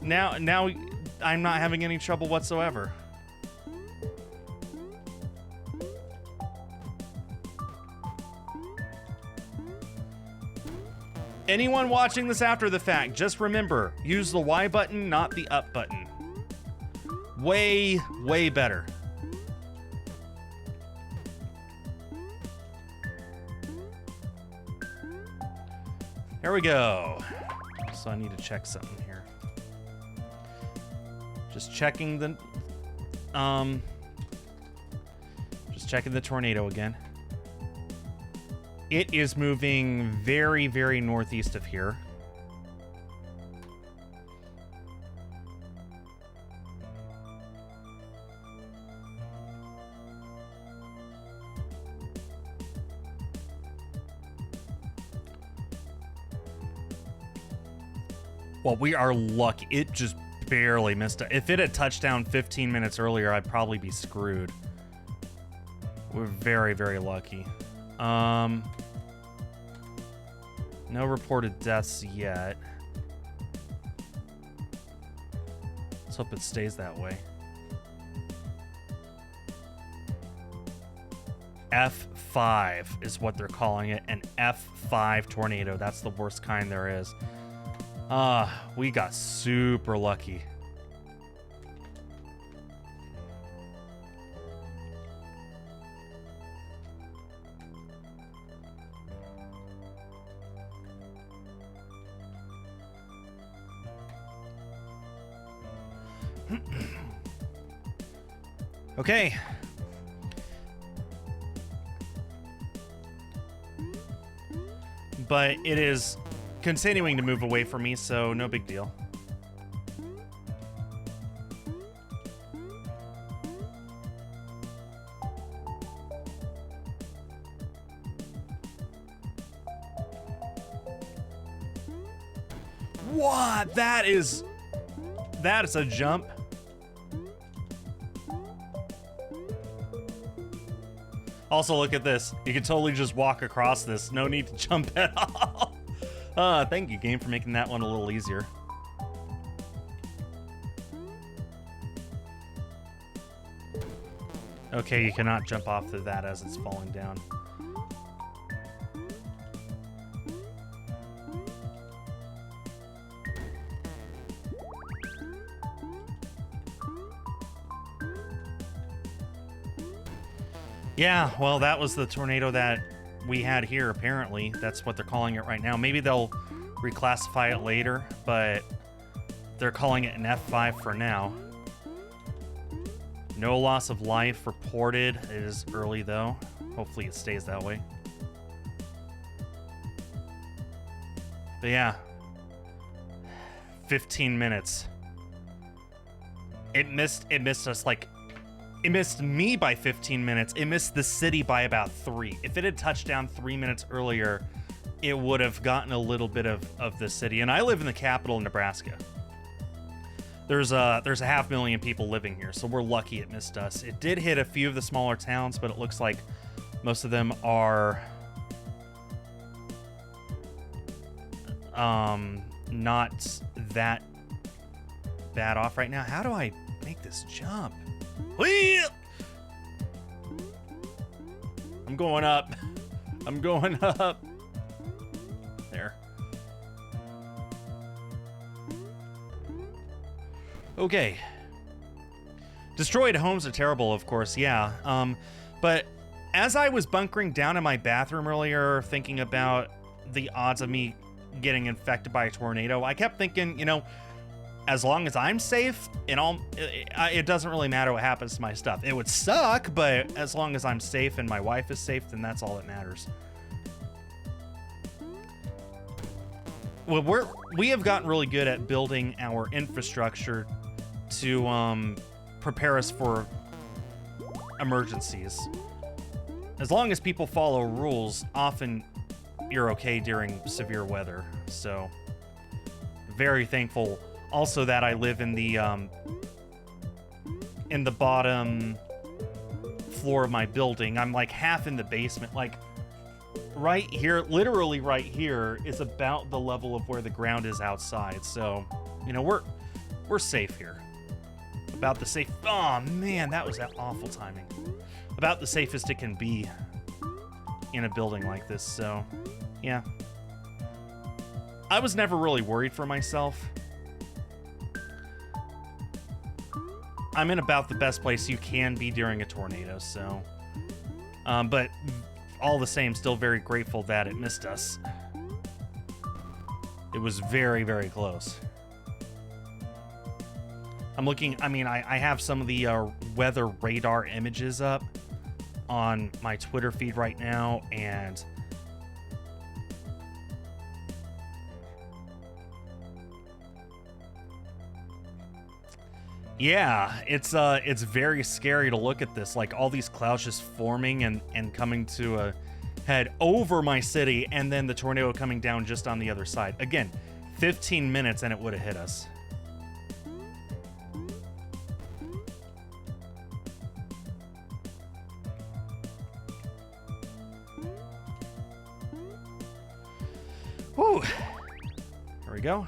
S1: Now I'm not having any trouble whatsoever. Anyone watching this after the fact, just remember, use the Y button, not the up button. Way, way better. Here we go. So I need to check something here. Just checking the tornado again. It is moving very, very northeast of here. Well, we are lucky. It just barely missed it. If it had touched down 15 minutes earlier, I'd probably be screwed. We're very, very lucky. No reported deaths yet. Let's hope it stays that way. F5 is what they're calling it. An F5 tornado. That's the worst kind there is. We got super lucky. Okay. But it is continuing to move away from me, so no big deal. What? That is a jump. Also, look at this. You can totally just walk across this. No need to jump at all. Thank you, game, for making that one a little easier. Okay, you cannot jump off of that as it's falling down. Yeah, well, that was the tornado that we had here, apparently. That's what they're calling it right now. Maybe they'll reclassify it later, but they're calling it an F5 for now. No loss of life reported. It is early, though. Hopefully it stays that way. But yeah. 15 minutes. It missed us like... It missed me by 15 minutes. It missed the city by about 3. If it had touched down 3 minutes earlier, it would have gotten a little bit of the city. And I live in the capital, Nebraska. There's a 500,000 people living here, so we're lucky it missed us. It did hit a few of the smaller towns, but it looks like most of them are not that bad off right now. How do I make this jump? I'm going up. I'm going up. There. Okay. Destroyed homes are terrible, of course, yeah. But as I was bunkering down in my bathroom earlier, thinking about the odds of me getting infected by a tornado, I kept thinking, you know, as long as I'm safe, it doesn't really matter what happens to my stuff. It would suck, but as long as I'm safe and my wife is safe, then that's all that matters. Well, we have gotten really good at building our infrastructure to prepare us for emergencies. As long as people follow rules, often you're okay during severe weather. So, very thankful. Also, that I live in the bottom floor of my building. I'm like half in the basement. Like right here, literally right here, is about the level of where the ground is outside. So, you know, we're safe here. About the safe. Oh man, that was that awful timing. About the safest it can be in a building like this. So, yeah. I was never really worried for myself. I'm in about the best place you can be during a tornado, so... but all the same, still very grateful that it missed us. It was very, very close. I'm looking... I mean, I have some of the weather radar images up on my Twitter feed right now, and... yeah, it's very scary to look at this, like all these clouds just forming and coming to a head over my city, and then the tornado coming down just on the other side. Again, 15 minutes and it would have hit us. Whew. There we go.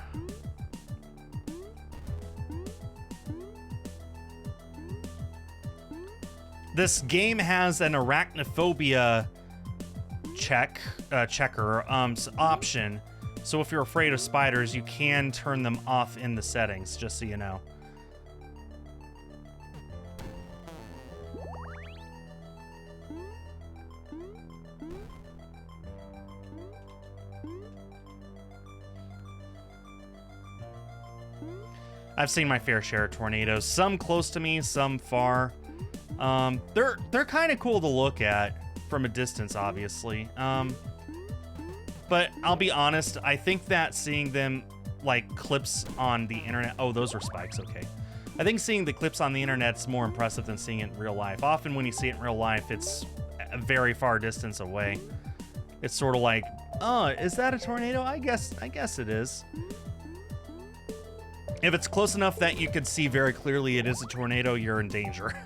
S1: This game has an arachnophobia checker option. So if you're afraid of spiders, you can turn them off in the settings, just so you know. I've seen my fair share of tornadoes. Some close to me, some far. They're kind of cool to look at from a distance, obviously. But I'll be honest, I think that seeing them like clips on the internet. Oh, those were spikes. Okay. I think seeing the clips on the internet's more impressive than seeing it in real life. Often when you see it in real life, it's a very far distance away. It's sort of like, oh, is that a tornado? I guess it is. If it's close enough that you can see very clearly it is a tornado, you're in danger.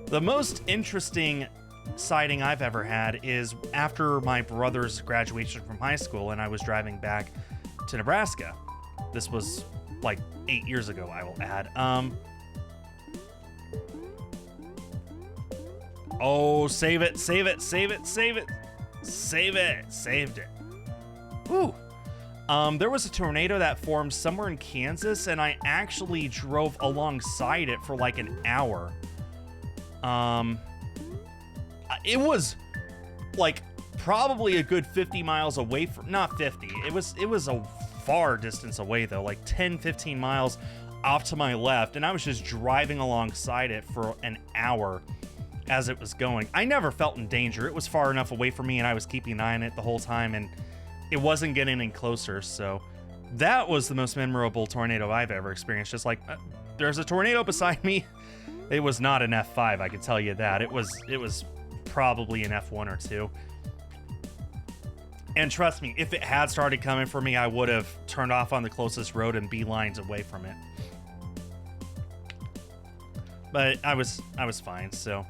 S1: The most interesting sighting I've ever had is after my brother's graduation from high school and I was driving back to Nebraska. This was like 8 years ago, I will add. Oh, save it. Saved it. Whew. There was a tornado that formed somewhere in Kansas, and I actually drove alongside it for like an hour. It was like probably a good 50 miles away from, not 50. It was a far distance away though, like 10, 15 miles off to my left, and I was just driving alongside it for an hour as it was going. I never felt in danger. It was far enough away from me, and I was keeping an eye on it the whole time, and it wasn't getting any closer. So that was the most memorable tornado I've ever experienced. Just like, there's a tornado beside me. It was not an F5, I can tell you that. It was probably an F1 or 2. And trust me, if it had started coming for me, I would have turned off on the closest road and beelines away from it. But I was fine. So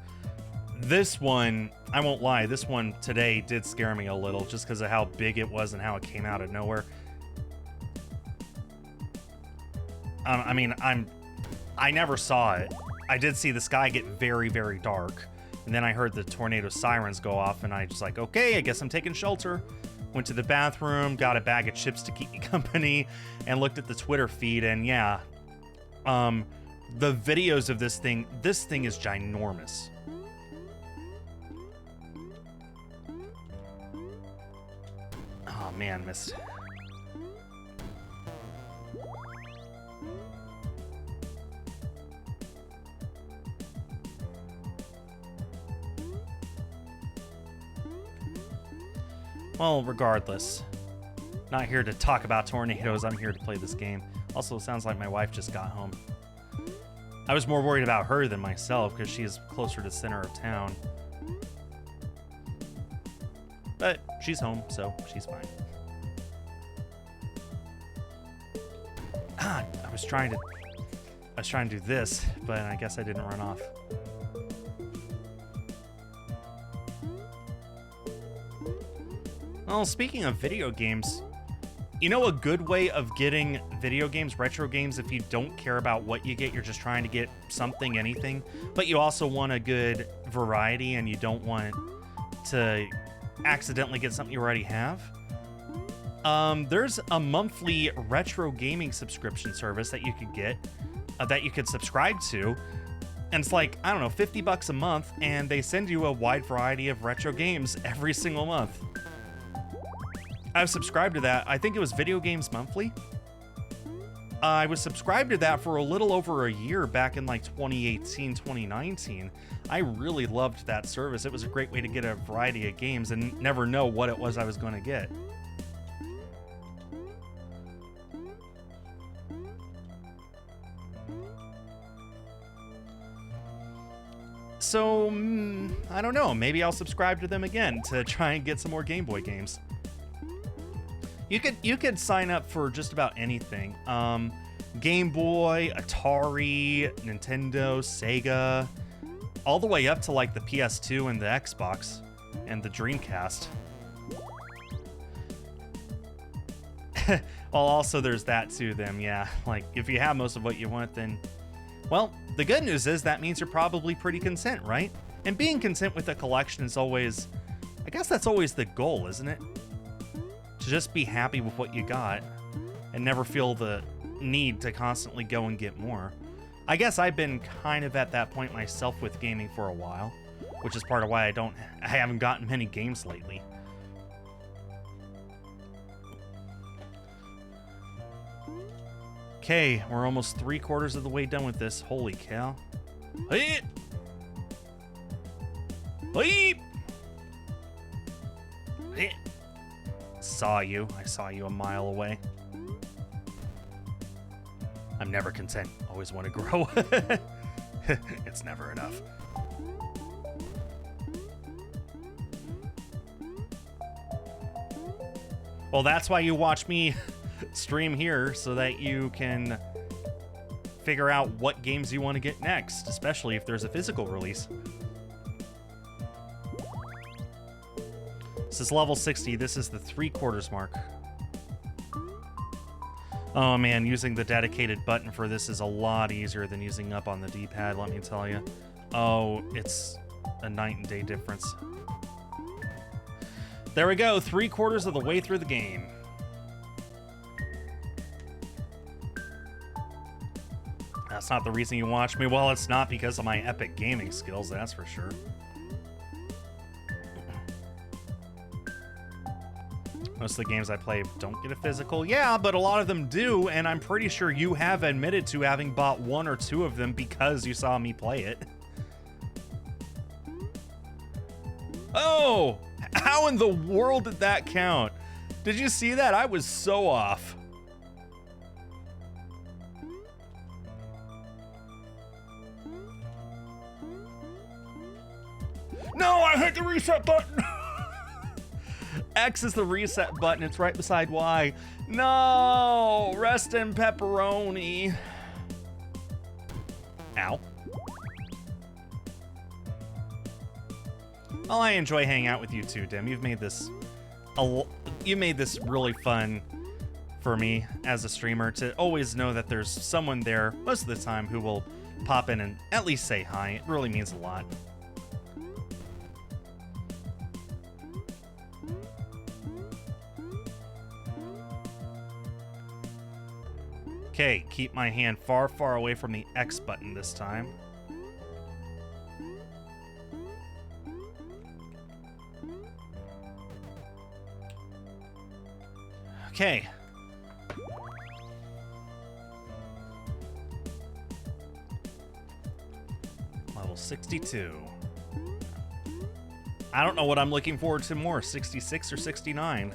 S1: this one, I won't lie, this one today did scare me a little just because of how big it was and how it came out of nowhere. I mean, I never saw it. I did see the sky get very, very dark. And then I heard the tornado sirens go off, and I just like, okay, I guess I'm taking shelter. Went to the bathroom, got a bag of chips to keep me company, and looked at the Twitter feed, and yeah. The videos of this thing is ginormous. Oh man, missed. Well, regardless, not here to talk about tornadoes. I'm here to play this game. Also, it sounds like my wife just got home. I was more worried about her than myself because she is closer to the center of town. But she's home, so she's fine. I was trying to do this, but I guess I didn't run off. Well, speaking of video games, you know a good way of getting video games, retro games, if you don't care about what you get, you're just trying to get something, anything, but you also want a good variety and you don't want to accidentally get something you already have? There's a monthly retro gaming subscription service that you could get, that you could subscribe to, and it's like, I don't know, $50 a month, and they send you a wide variety of retro games every single month. I've subscribed to that. I think it was Video Games Monthly. I was subscribed to that for a little over a year back in like 2018, 2019. I really loved that service. It was a great way to get a variety of games and never know what it was I was going to get. So, I don't know. Maybe I'll subscribe to them again to try and get some more Game Boy games. You could sign up for just about anything. Game Boy, Atari, Nintendo, Sega, all the way up to like the PS2 and the Xbox and the Dreamcast. Well, also there's that too then, yeah. Like if you have most of what you want, then, well, the good news is that means you're probably pretty content, right? And being content with a collection is always, I guess that's always the goal, isn't it? To just be happy with what you got and never feel the need to constantly go and get more. I guess I've been kind of at that point myself with gaming for a while, which is part of why I haven't gotten many games lately. Okay, we're almost 3/4 of the way done with this. Holy cow. Hey! Hey! Hey! Saw you. I saw you a mile away. I'm never content. Always want to grow. It's never enough. Well, that's why you watch me stream here, so that you can figure out what games you want to get next, especially if there's a physical release. This is level 60. This is the 3/4 mark. Oh man, using the dedicated button for this is a lot easier than using up on the D-pad, let me tell you. Oh, it's a night and day difference. There we go, 3/4 of the way through the game. That's not the reason you watch me. Well, it's not because of my epic gaming skills, that's for sure. Most of the games I play don't get a physical. Yeah, but a lot of them do, and I'm pretty sure you have admitted to having bought 1 or 2 of them because you saw me play it. Oh! How in the world did that count? Did you see that? I was so off. No, I hit the reset button! X is the reset button. It's right beside Y. No! Rest in pepperoni. Ow. Well, I enjoy hanging out with you too, Dim. You've made this really fun for me as a streamer to always know that there's someone there most of the time who will pop in and at least say hi. It really means a lot. Okay, keep my hand far, far away from the X button this time. Okay. Level 62. I don't know what I'm looking forward to more, 66 or 69.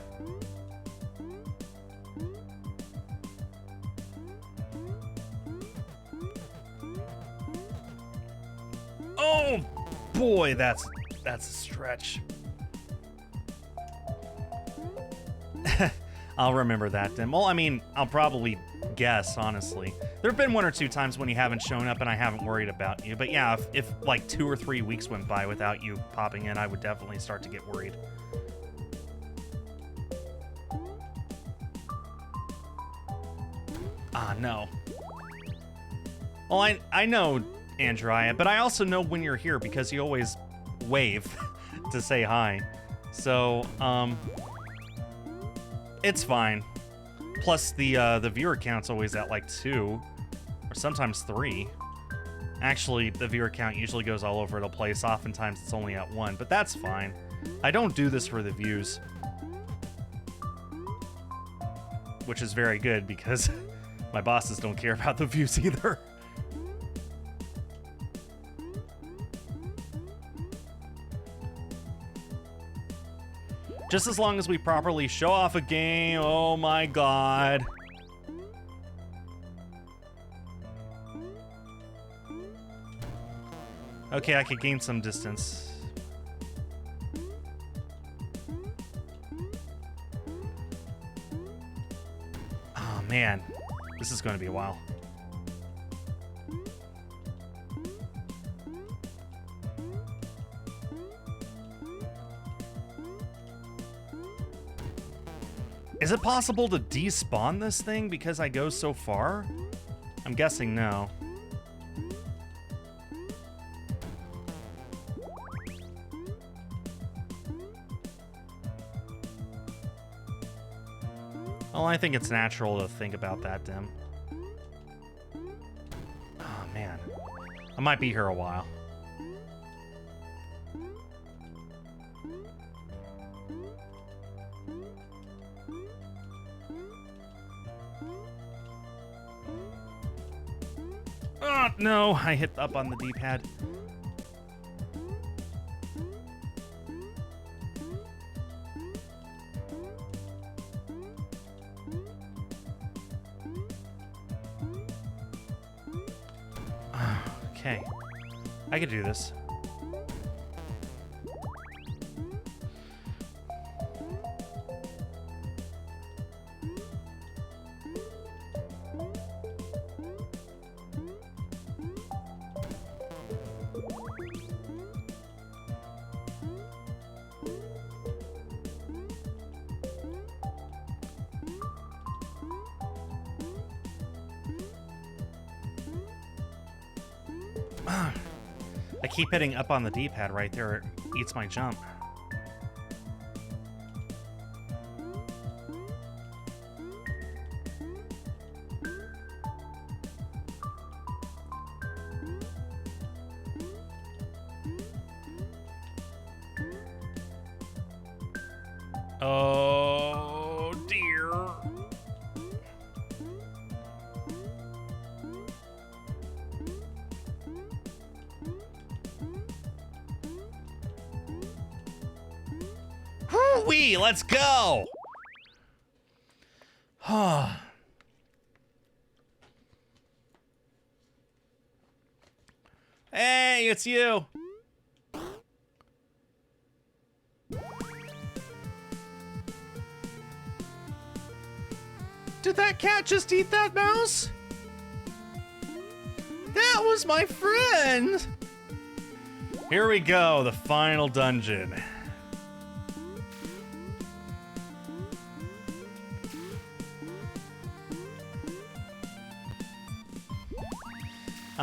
S1: Oh boy, that's a stretch. I'll remember that, Dim. Well, I mean, I'll probably guess, honestly. There have been 1 or 2 times when you haven't shown up and I haven't worried about you. But yeah, if like 2 or 3 weeks went by without you popping in, I would definitely start to get worried. Ah, no. Well, I know, Andrea, but I also know when you're here because you always wave to say hi. So, it's fine. Plus, the viewer count's always at like 2, or sometimes 3. Actually, the viewer count usually goes all over the place. Oftentimes, it's only at 1, but that's fine. I don't do this for the views, which is very good because my bosses don't care about the views either. Just as long as we properly show off a game. Oh my god. Okay, I could gain some distance. Oh man, this is going to be a while. Is it possible to despawn this thing because I go so far? I'm guessing no. Well, I think it's natural to think about that, Dim. Oh, man. I might be here a while. Oh, no, I hit up on the D-pad. Okay. I could do this. I keep hitting up on the D-pad right there. It eats my jump. Oh, dear. Whoo-wee, let's go! Hey, it's you! Did that cat just eat that mouse? That was my friend! Here we go, the final dungeon.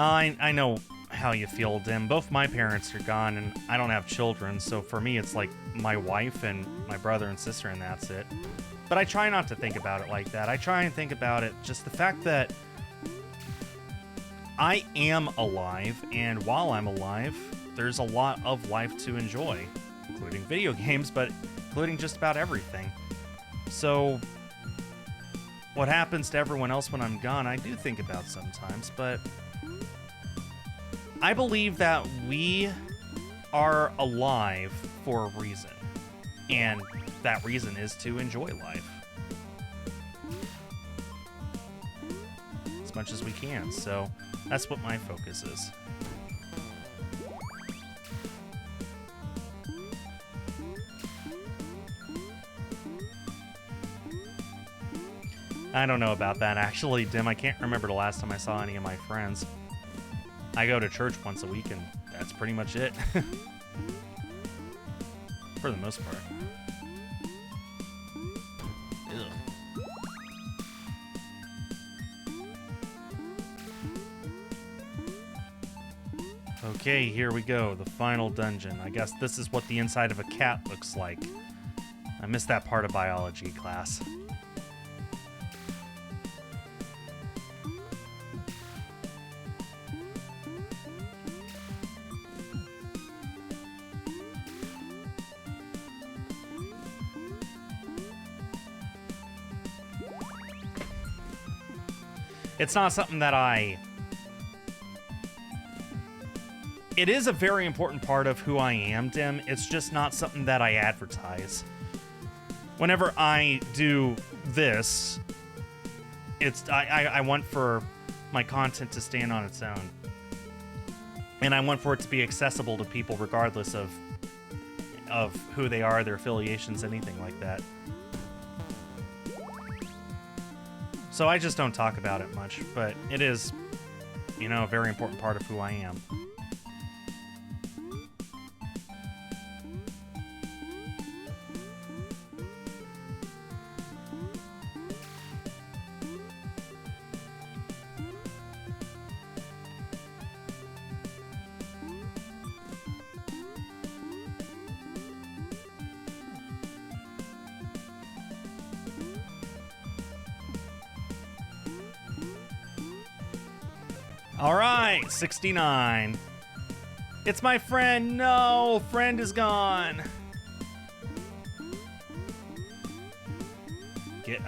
S1: I know how you feel, Dim. Both my parents are gone, and I don't have children, so for me it's like my wife and my brother and sister, and that's it. But I try not to think about it like that. I try and think about it just the fact that I am alive, and while I'm alive, there's a lot of life to enjoy, including video games, but including just about everything. So what happens to everyone else when I'm gone, I do think about sometimes, but I believe that we are alive for a reason, and that reason is to enjoy life as much as we can, so that's what my focus is. I don't know about that, actually, Dim. I can't remember the last time I saw any of my friends. I go to church once a week, and that's pretty much it. For the most part. Ugh. Okay, here we go. The final dungeon. I guess this is what the inside of a cat looks like. I missed that part of biology class. It's not something that It is a very important part of who I am, Dim. It's just not something that I advertise. Whenever I do this, I want for my content to stand on its own. And I want for it to be accessible to people regardless of who they are, their affiliations, anything like that. So I just don't talk about it much, but it is, you know, a very important part of who I am. All right, 69. It's my friend. No, friend is gone.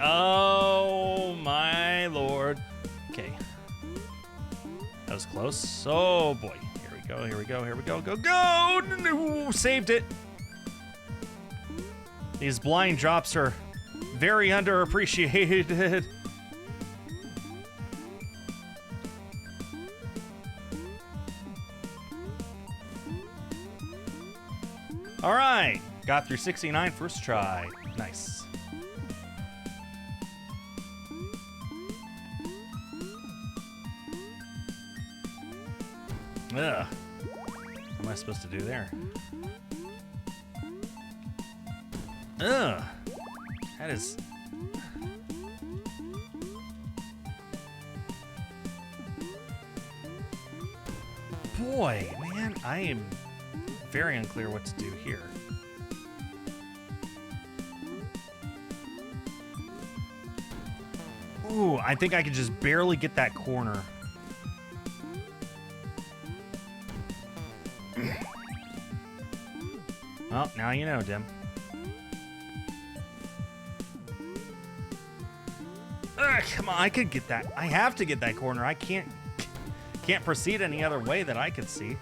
S1: Oh my lord. Okay. That was close. Oh boy. Here we go, here we go, here we go. Go, go! No, saved it. These blind drops are very underappreciated. All right, got through 69 first try. Nice. Ugh. What am I supposed to do there? Ugh. That is... Boy, man, I am very unclear what to do here. Ooh, I think I could just barely get that corner. Well, now you know, Dim. Ugh, come on, I could get that. I have to get that corner. I can't proceed any other way that I could see.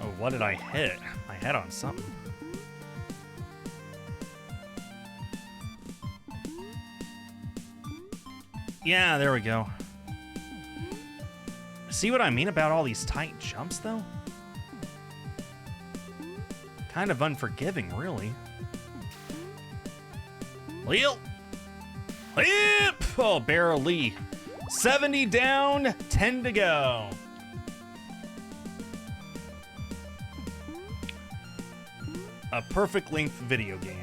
S1: Oh, what did I hit? I hit on something. Yeah, there we go. See what I mean about all these tight jumps, though? Kind of unforgiving, really. Leel! Leap! Oh, barely. 70 down, 10 to go. A perfect length video game.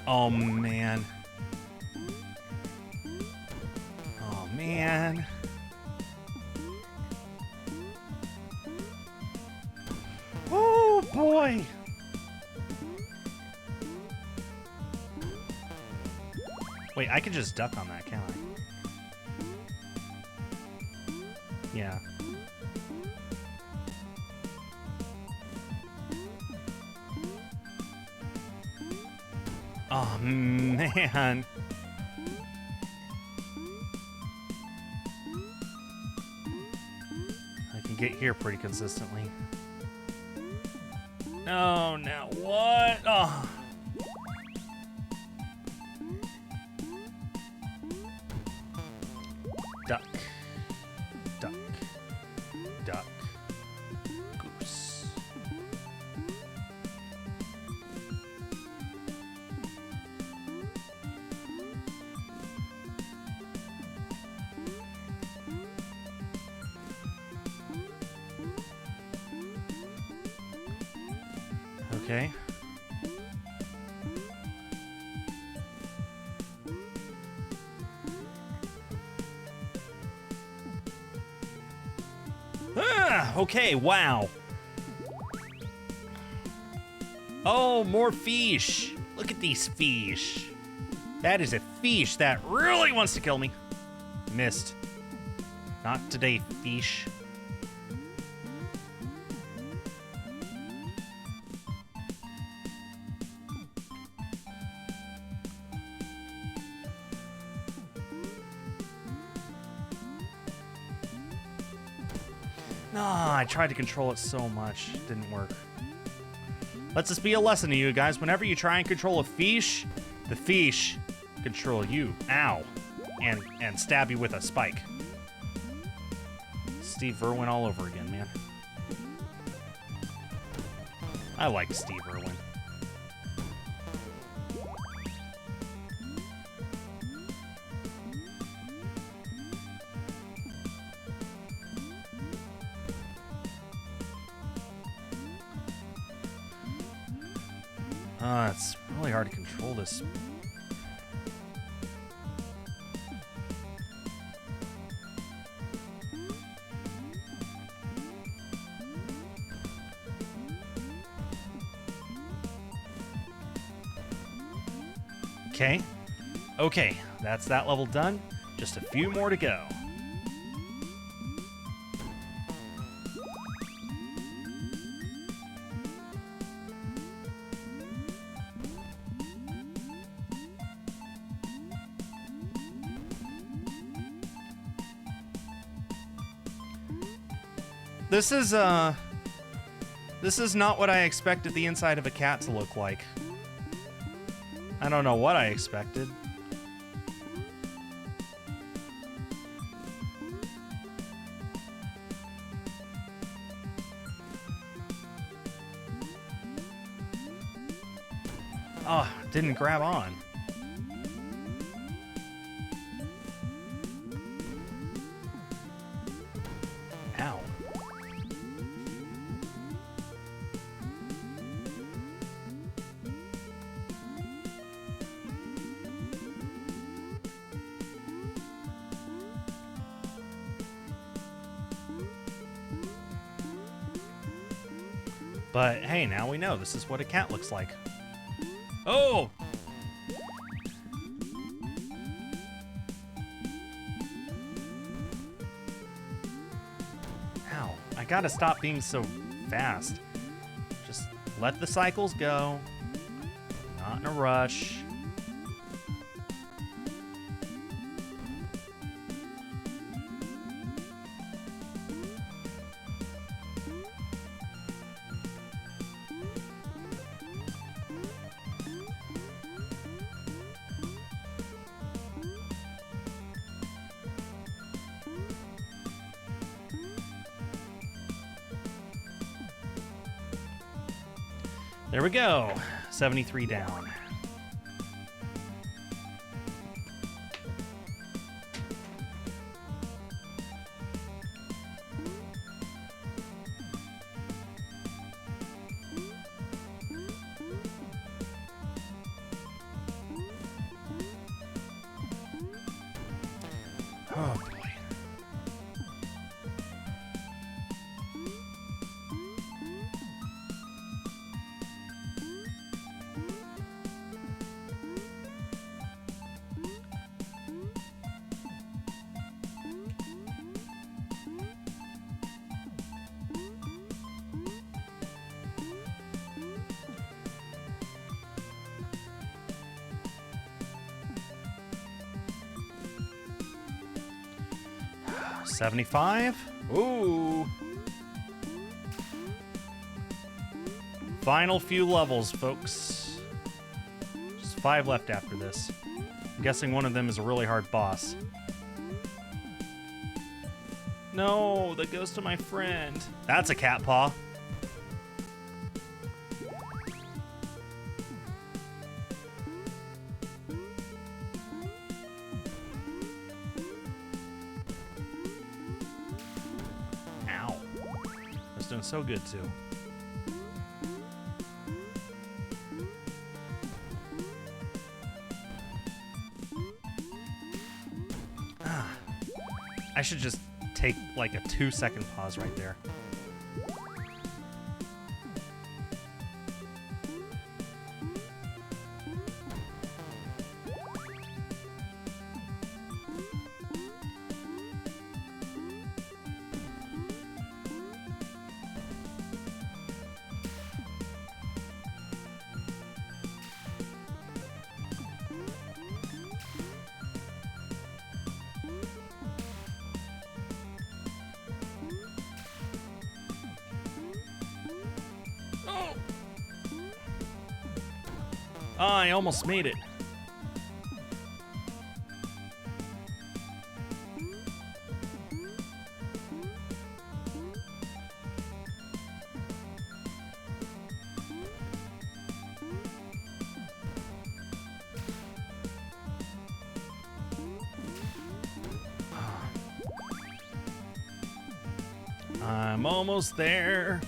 S1: Oh, man. Oh, man. Oh, boy. Wait, I could just duck on that, can't I? Yeah. Oh, man. I can get here pretty consistently. No, now what? Oh. Duck. Duck. Duck. Goose. Okay. Ah, okay, wow. Oh, more fish. Look at these fish. That is a fish that really wants to kill me. Missed. Not today, fish. I tried to control it so much. It didn't work. Let this be a lesson to you guys. Whenever you try and control a fish, the fish control you. Ow. And stab you with a spike. Steve Irwin all over again, man. I like Steve Irwin. It's really hard to control this. Okay. Okay, that's that level done. Just a few more to go. This is not what I expected the inside of a cat to look like. I don't know what I expected. Oh, didn't grab on. Ow. But hey, now we know this is what a cat looks like. Oh! Ow. I gotta stop being so fast. Just let the cycles go. Not in a rush. There we go. 73 down. Oh boy. $75. Ooh. Final few levels, folks. Just 5 left after this. I'm guessing one of them is a really hard boss. No, that goes to my friend. That's a cat paw. Doing so good too. I should just take like a 2-second pause right there. Oh, I almost made it. I'm almost there.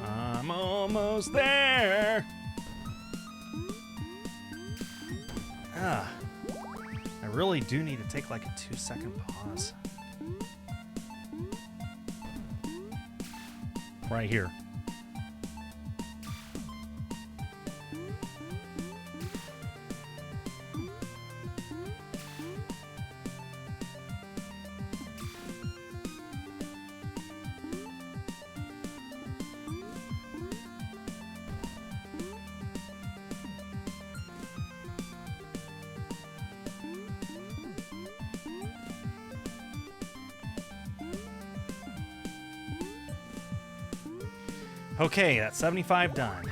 S1: I'm almost there. I really do need to take like a 2-second pause. Right here. Okay, that's 75 done.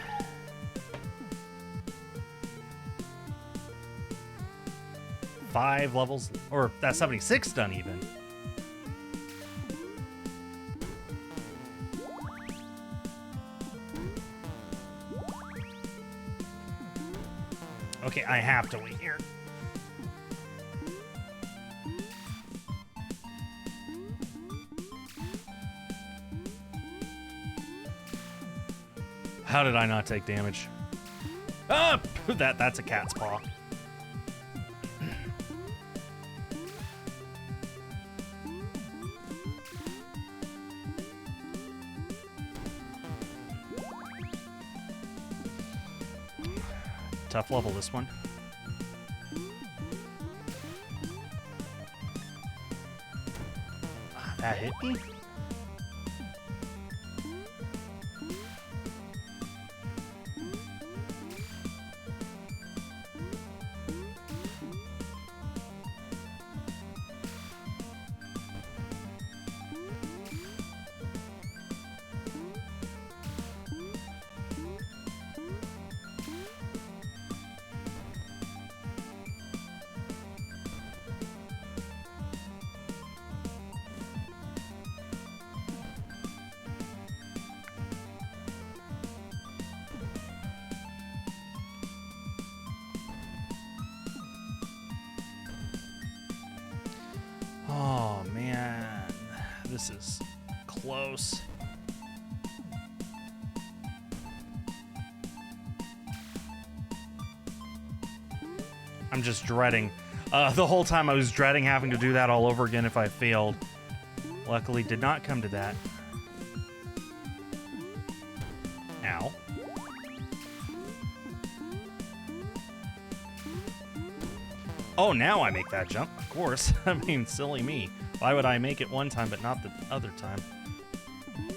S1: Five levels, or that's 76 done even. Okay, I have to wait here. How did I not take damage? Ah! That's a cat's paw. Tough level, this one. That hit me? Oh, man. This is close. I'm just dreading. The whole time I was dreading having to do that all over again if I failed. Luckily, did not come to that. Ow. Oh, now I make that jump, of course. I mean, silly me. Why would I make it one time but not the other time?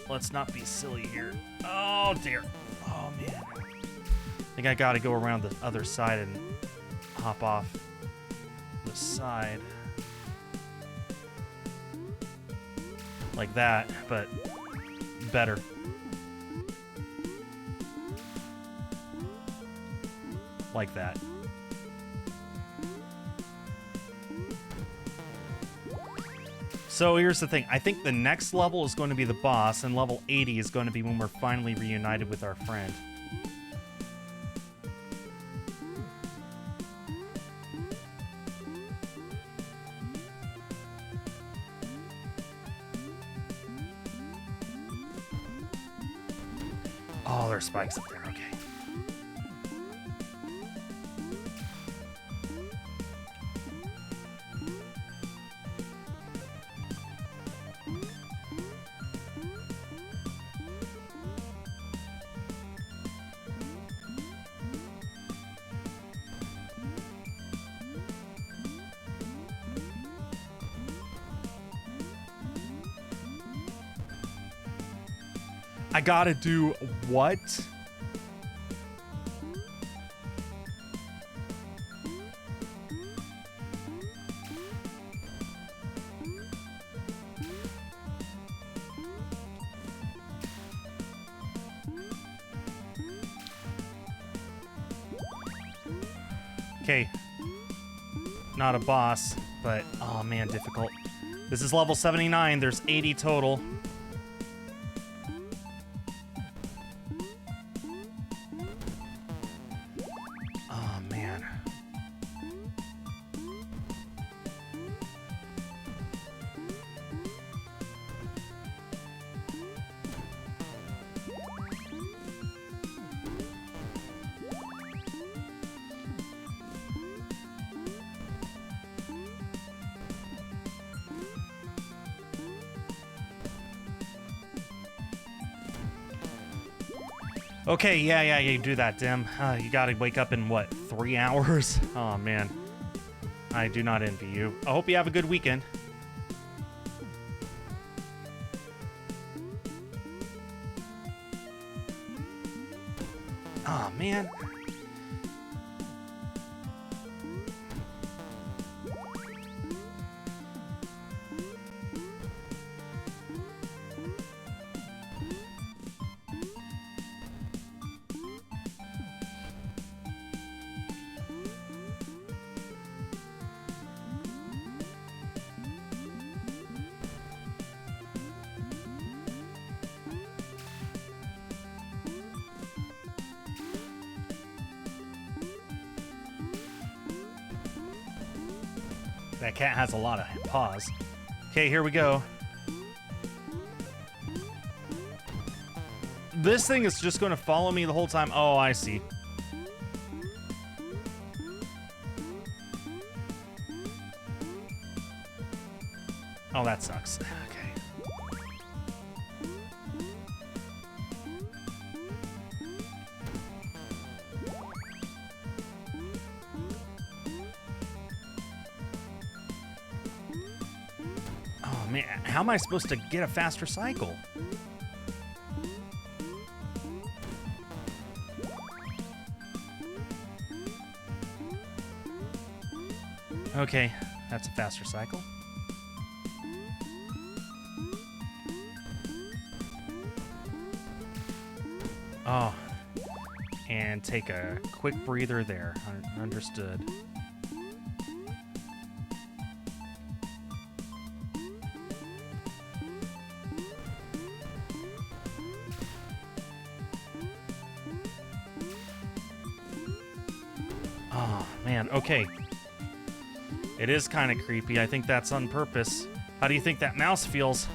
S1: Let's not be silly here. Oh, dear. Oh, man. I think I gotta go around the other side and hop off the side. Like that, but better. Like that. So here's the thing. I think the next level is going to be the boss, and level 80 is going to be when we're finally reunited with our friend. Oh, there's spikes up there. Okay. I gotta do what? Okay. Not a boss, but oh man, difficult. This is level 79. There's 80 total. Okay, yeah, you do that, Dim. You gotta wake up in, what, 3 hours? Oh, man. I do not envy you. I hope you have a good weekend. Oh, man. That cat has a lot of paws. Okay, here we go. This thing is just going to follow me the whole time. Oh, I see. Oh, that sucks. Okay. Oh, man. How am I supposed to get a faster cycle? Okay, that's a faster cycle. Oh, and take a quick breather there. Understood. Oh, man, okay. It is kind of creepy. I think that's on purpose. How do you think that mouse feels?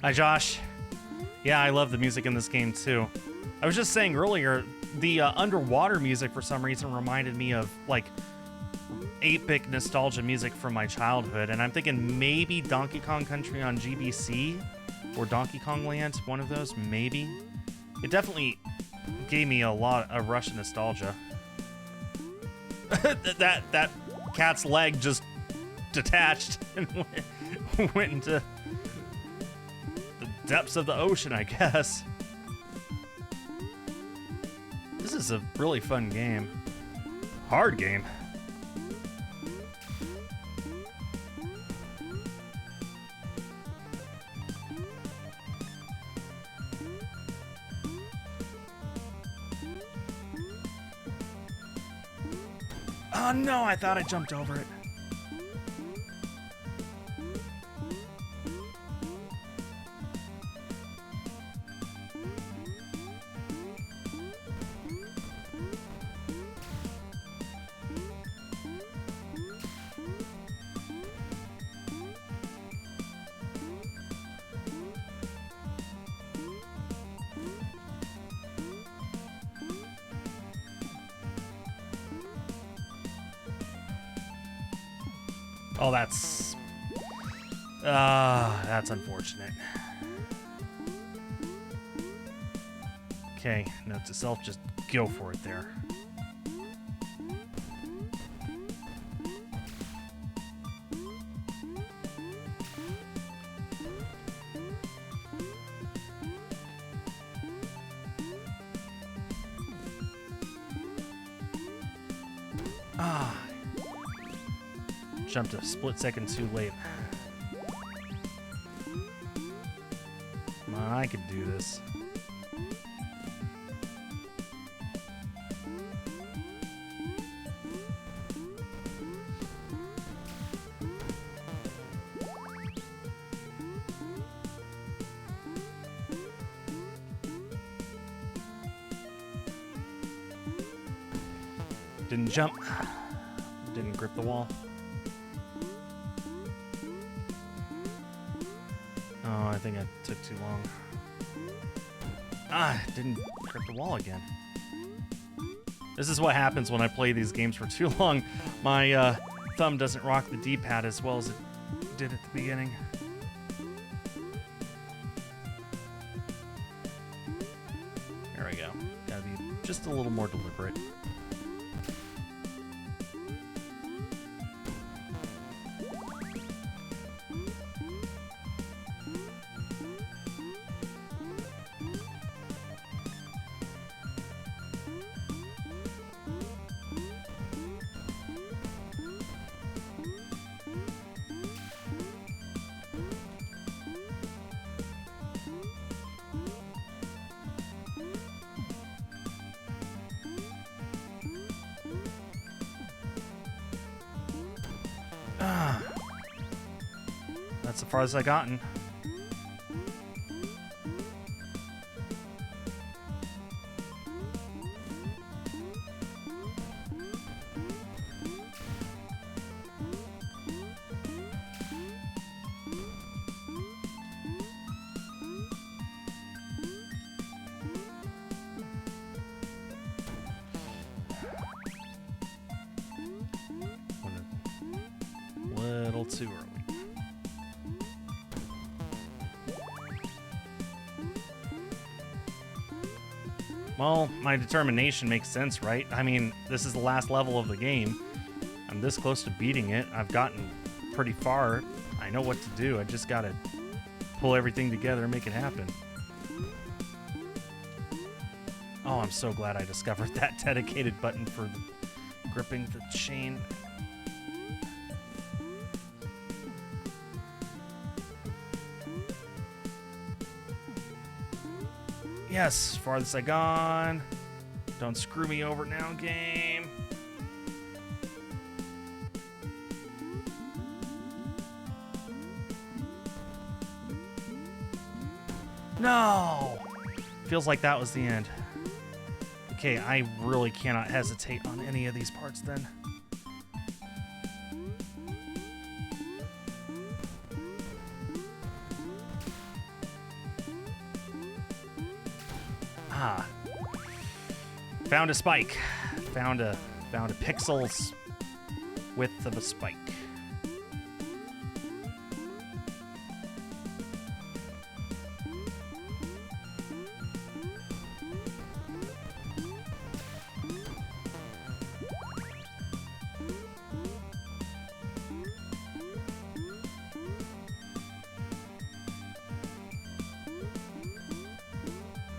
S1: Hi, Josh. Yeah, I love the music in this game, too. I was just saying earlier, the underwater music, for some reason, reminded me of, like, 8-bit nostalgia music from my childhood, and I'm thinking maybe Donkey Kong Country on GBC, or Donkey Kong Land, one of those, maybe. It definitely gave me a rush of nostalgia. that cat's leg just detached and went into the depths of the ocean, I guess. This is a really fun game. Hard game. Oh no, I thought I jumped over it. Oh, that's unfortunate. Okay, note to self, just go for it there. Jumped a split second too late. Come on, I can do this. Didn't jump. Didn't grip the wall. Oh, I think I took too long. Didn't grip the wall again. This is what happens when I play these games for too long. My thumb doesn't rock the D-pad as well as it did at the beginning. There we go. Gotta be just a little more deliberate. That's the farthest I've gotten. Little too early. Well, my determination makes sense, right? I mean, this is the last level of the game. I'm this close to beating it. I've gotten pretty far. I know what to do. I just gotta pull everything together and make it happen. Oh, I'm so glad I discovered that dedicated button for gripping the chain. Yes, farthest I gone. Don't screw me over now, game. No! Feels like that was the end. Okay, I really cannot hesitate on any of these parts then. Ah. Found a spike. Found a pixel's width of a spike.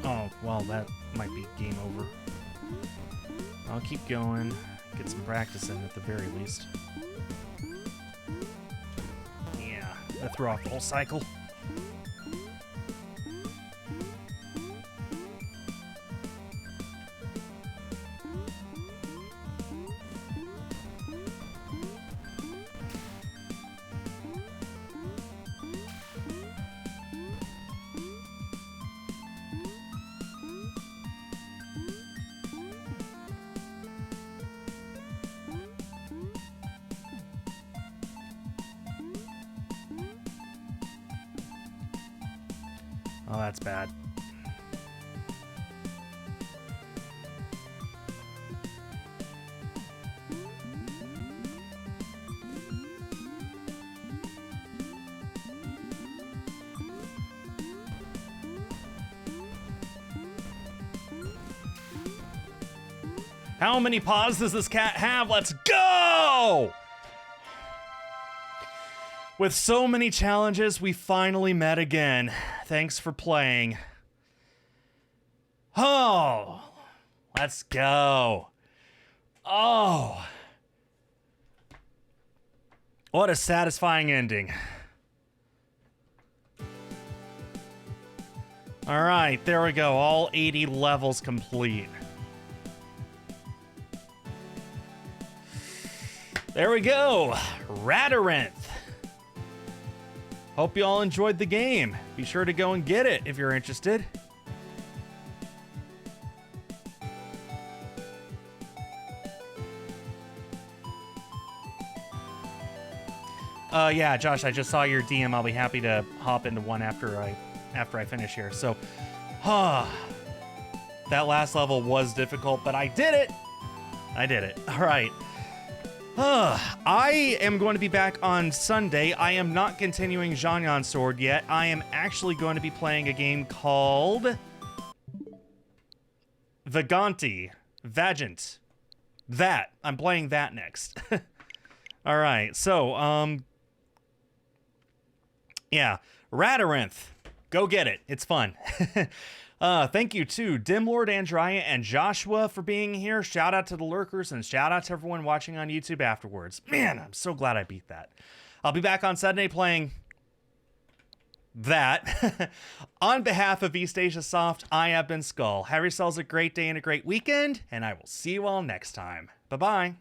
S1: Oh, well, that might be game over. I'll keep going, get some practice in at the very least. Yeah, that threw off the whole cycle. Oh, that's bad. How many paws does this cat have? Let's go! With so many challenges, we finally met again. Thanks for playing. Oh, let's go. Oh. What a satisfying ending. All right, there we go. All 80 levels complete. There we go. Ratyrinth. Hope you all enjoyed the game. Be sure to go and get it if you're interested. Yeah, Josh, I just saw your DM. I'll be happy to hop into one after I finish here. So, that last level was difficult, but I did it. I did it. All right. I am going to be back on Sunday. I am not continuing Zhangyan Sword yet. I am actually going to be playing a game called Vagant. That. I'm playing that next. All right. So, yeah. Ratyrinth. Go get it. It's fun. Thank you to Dimlord, Andria, and Joshua for being here. Shout out to the lurkers and shout out to everyone watching on YouTube afterwards. Man, I'm so glad I beat that. I'll be back on Sunday playing that. On behalf of East Asia Soft, I have been Skull. Have yourselves a great day and a great weekend, and I will see you all next time. Bye-bye.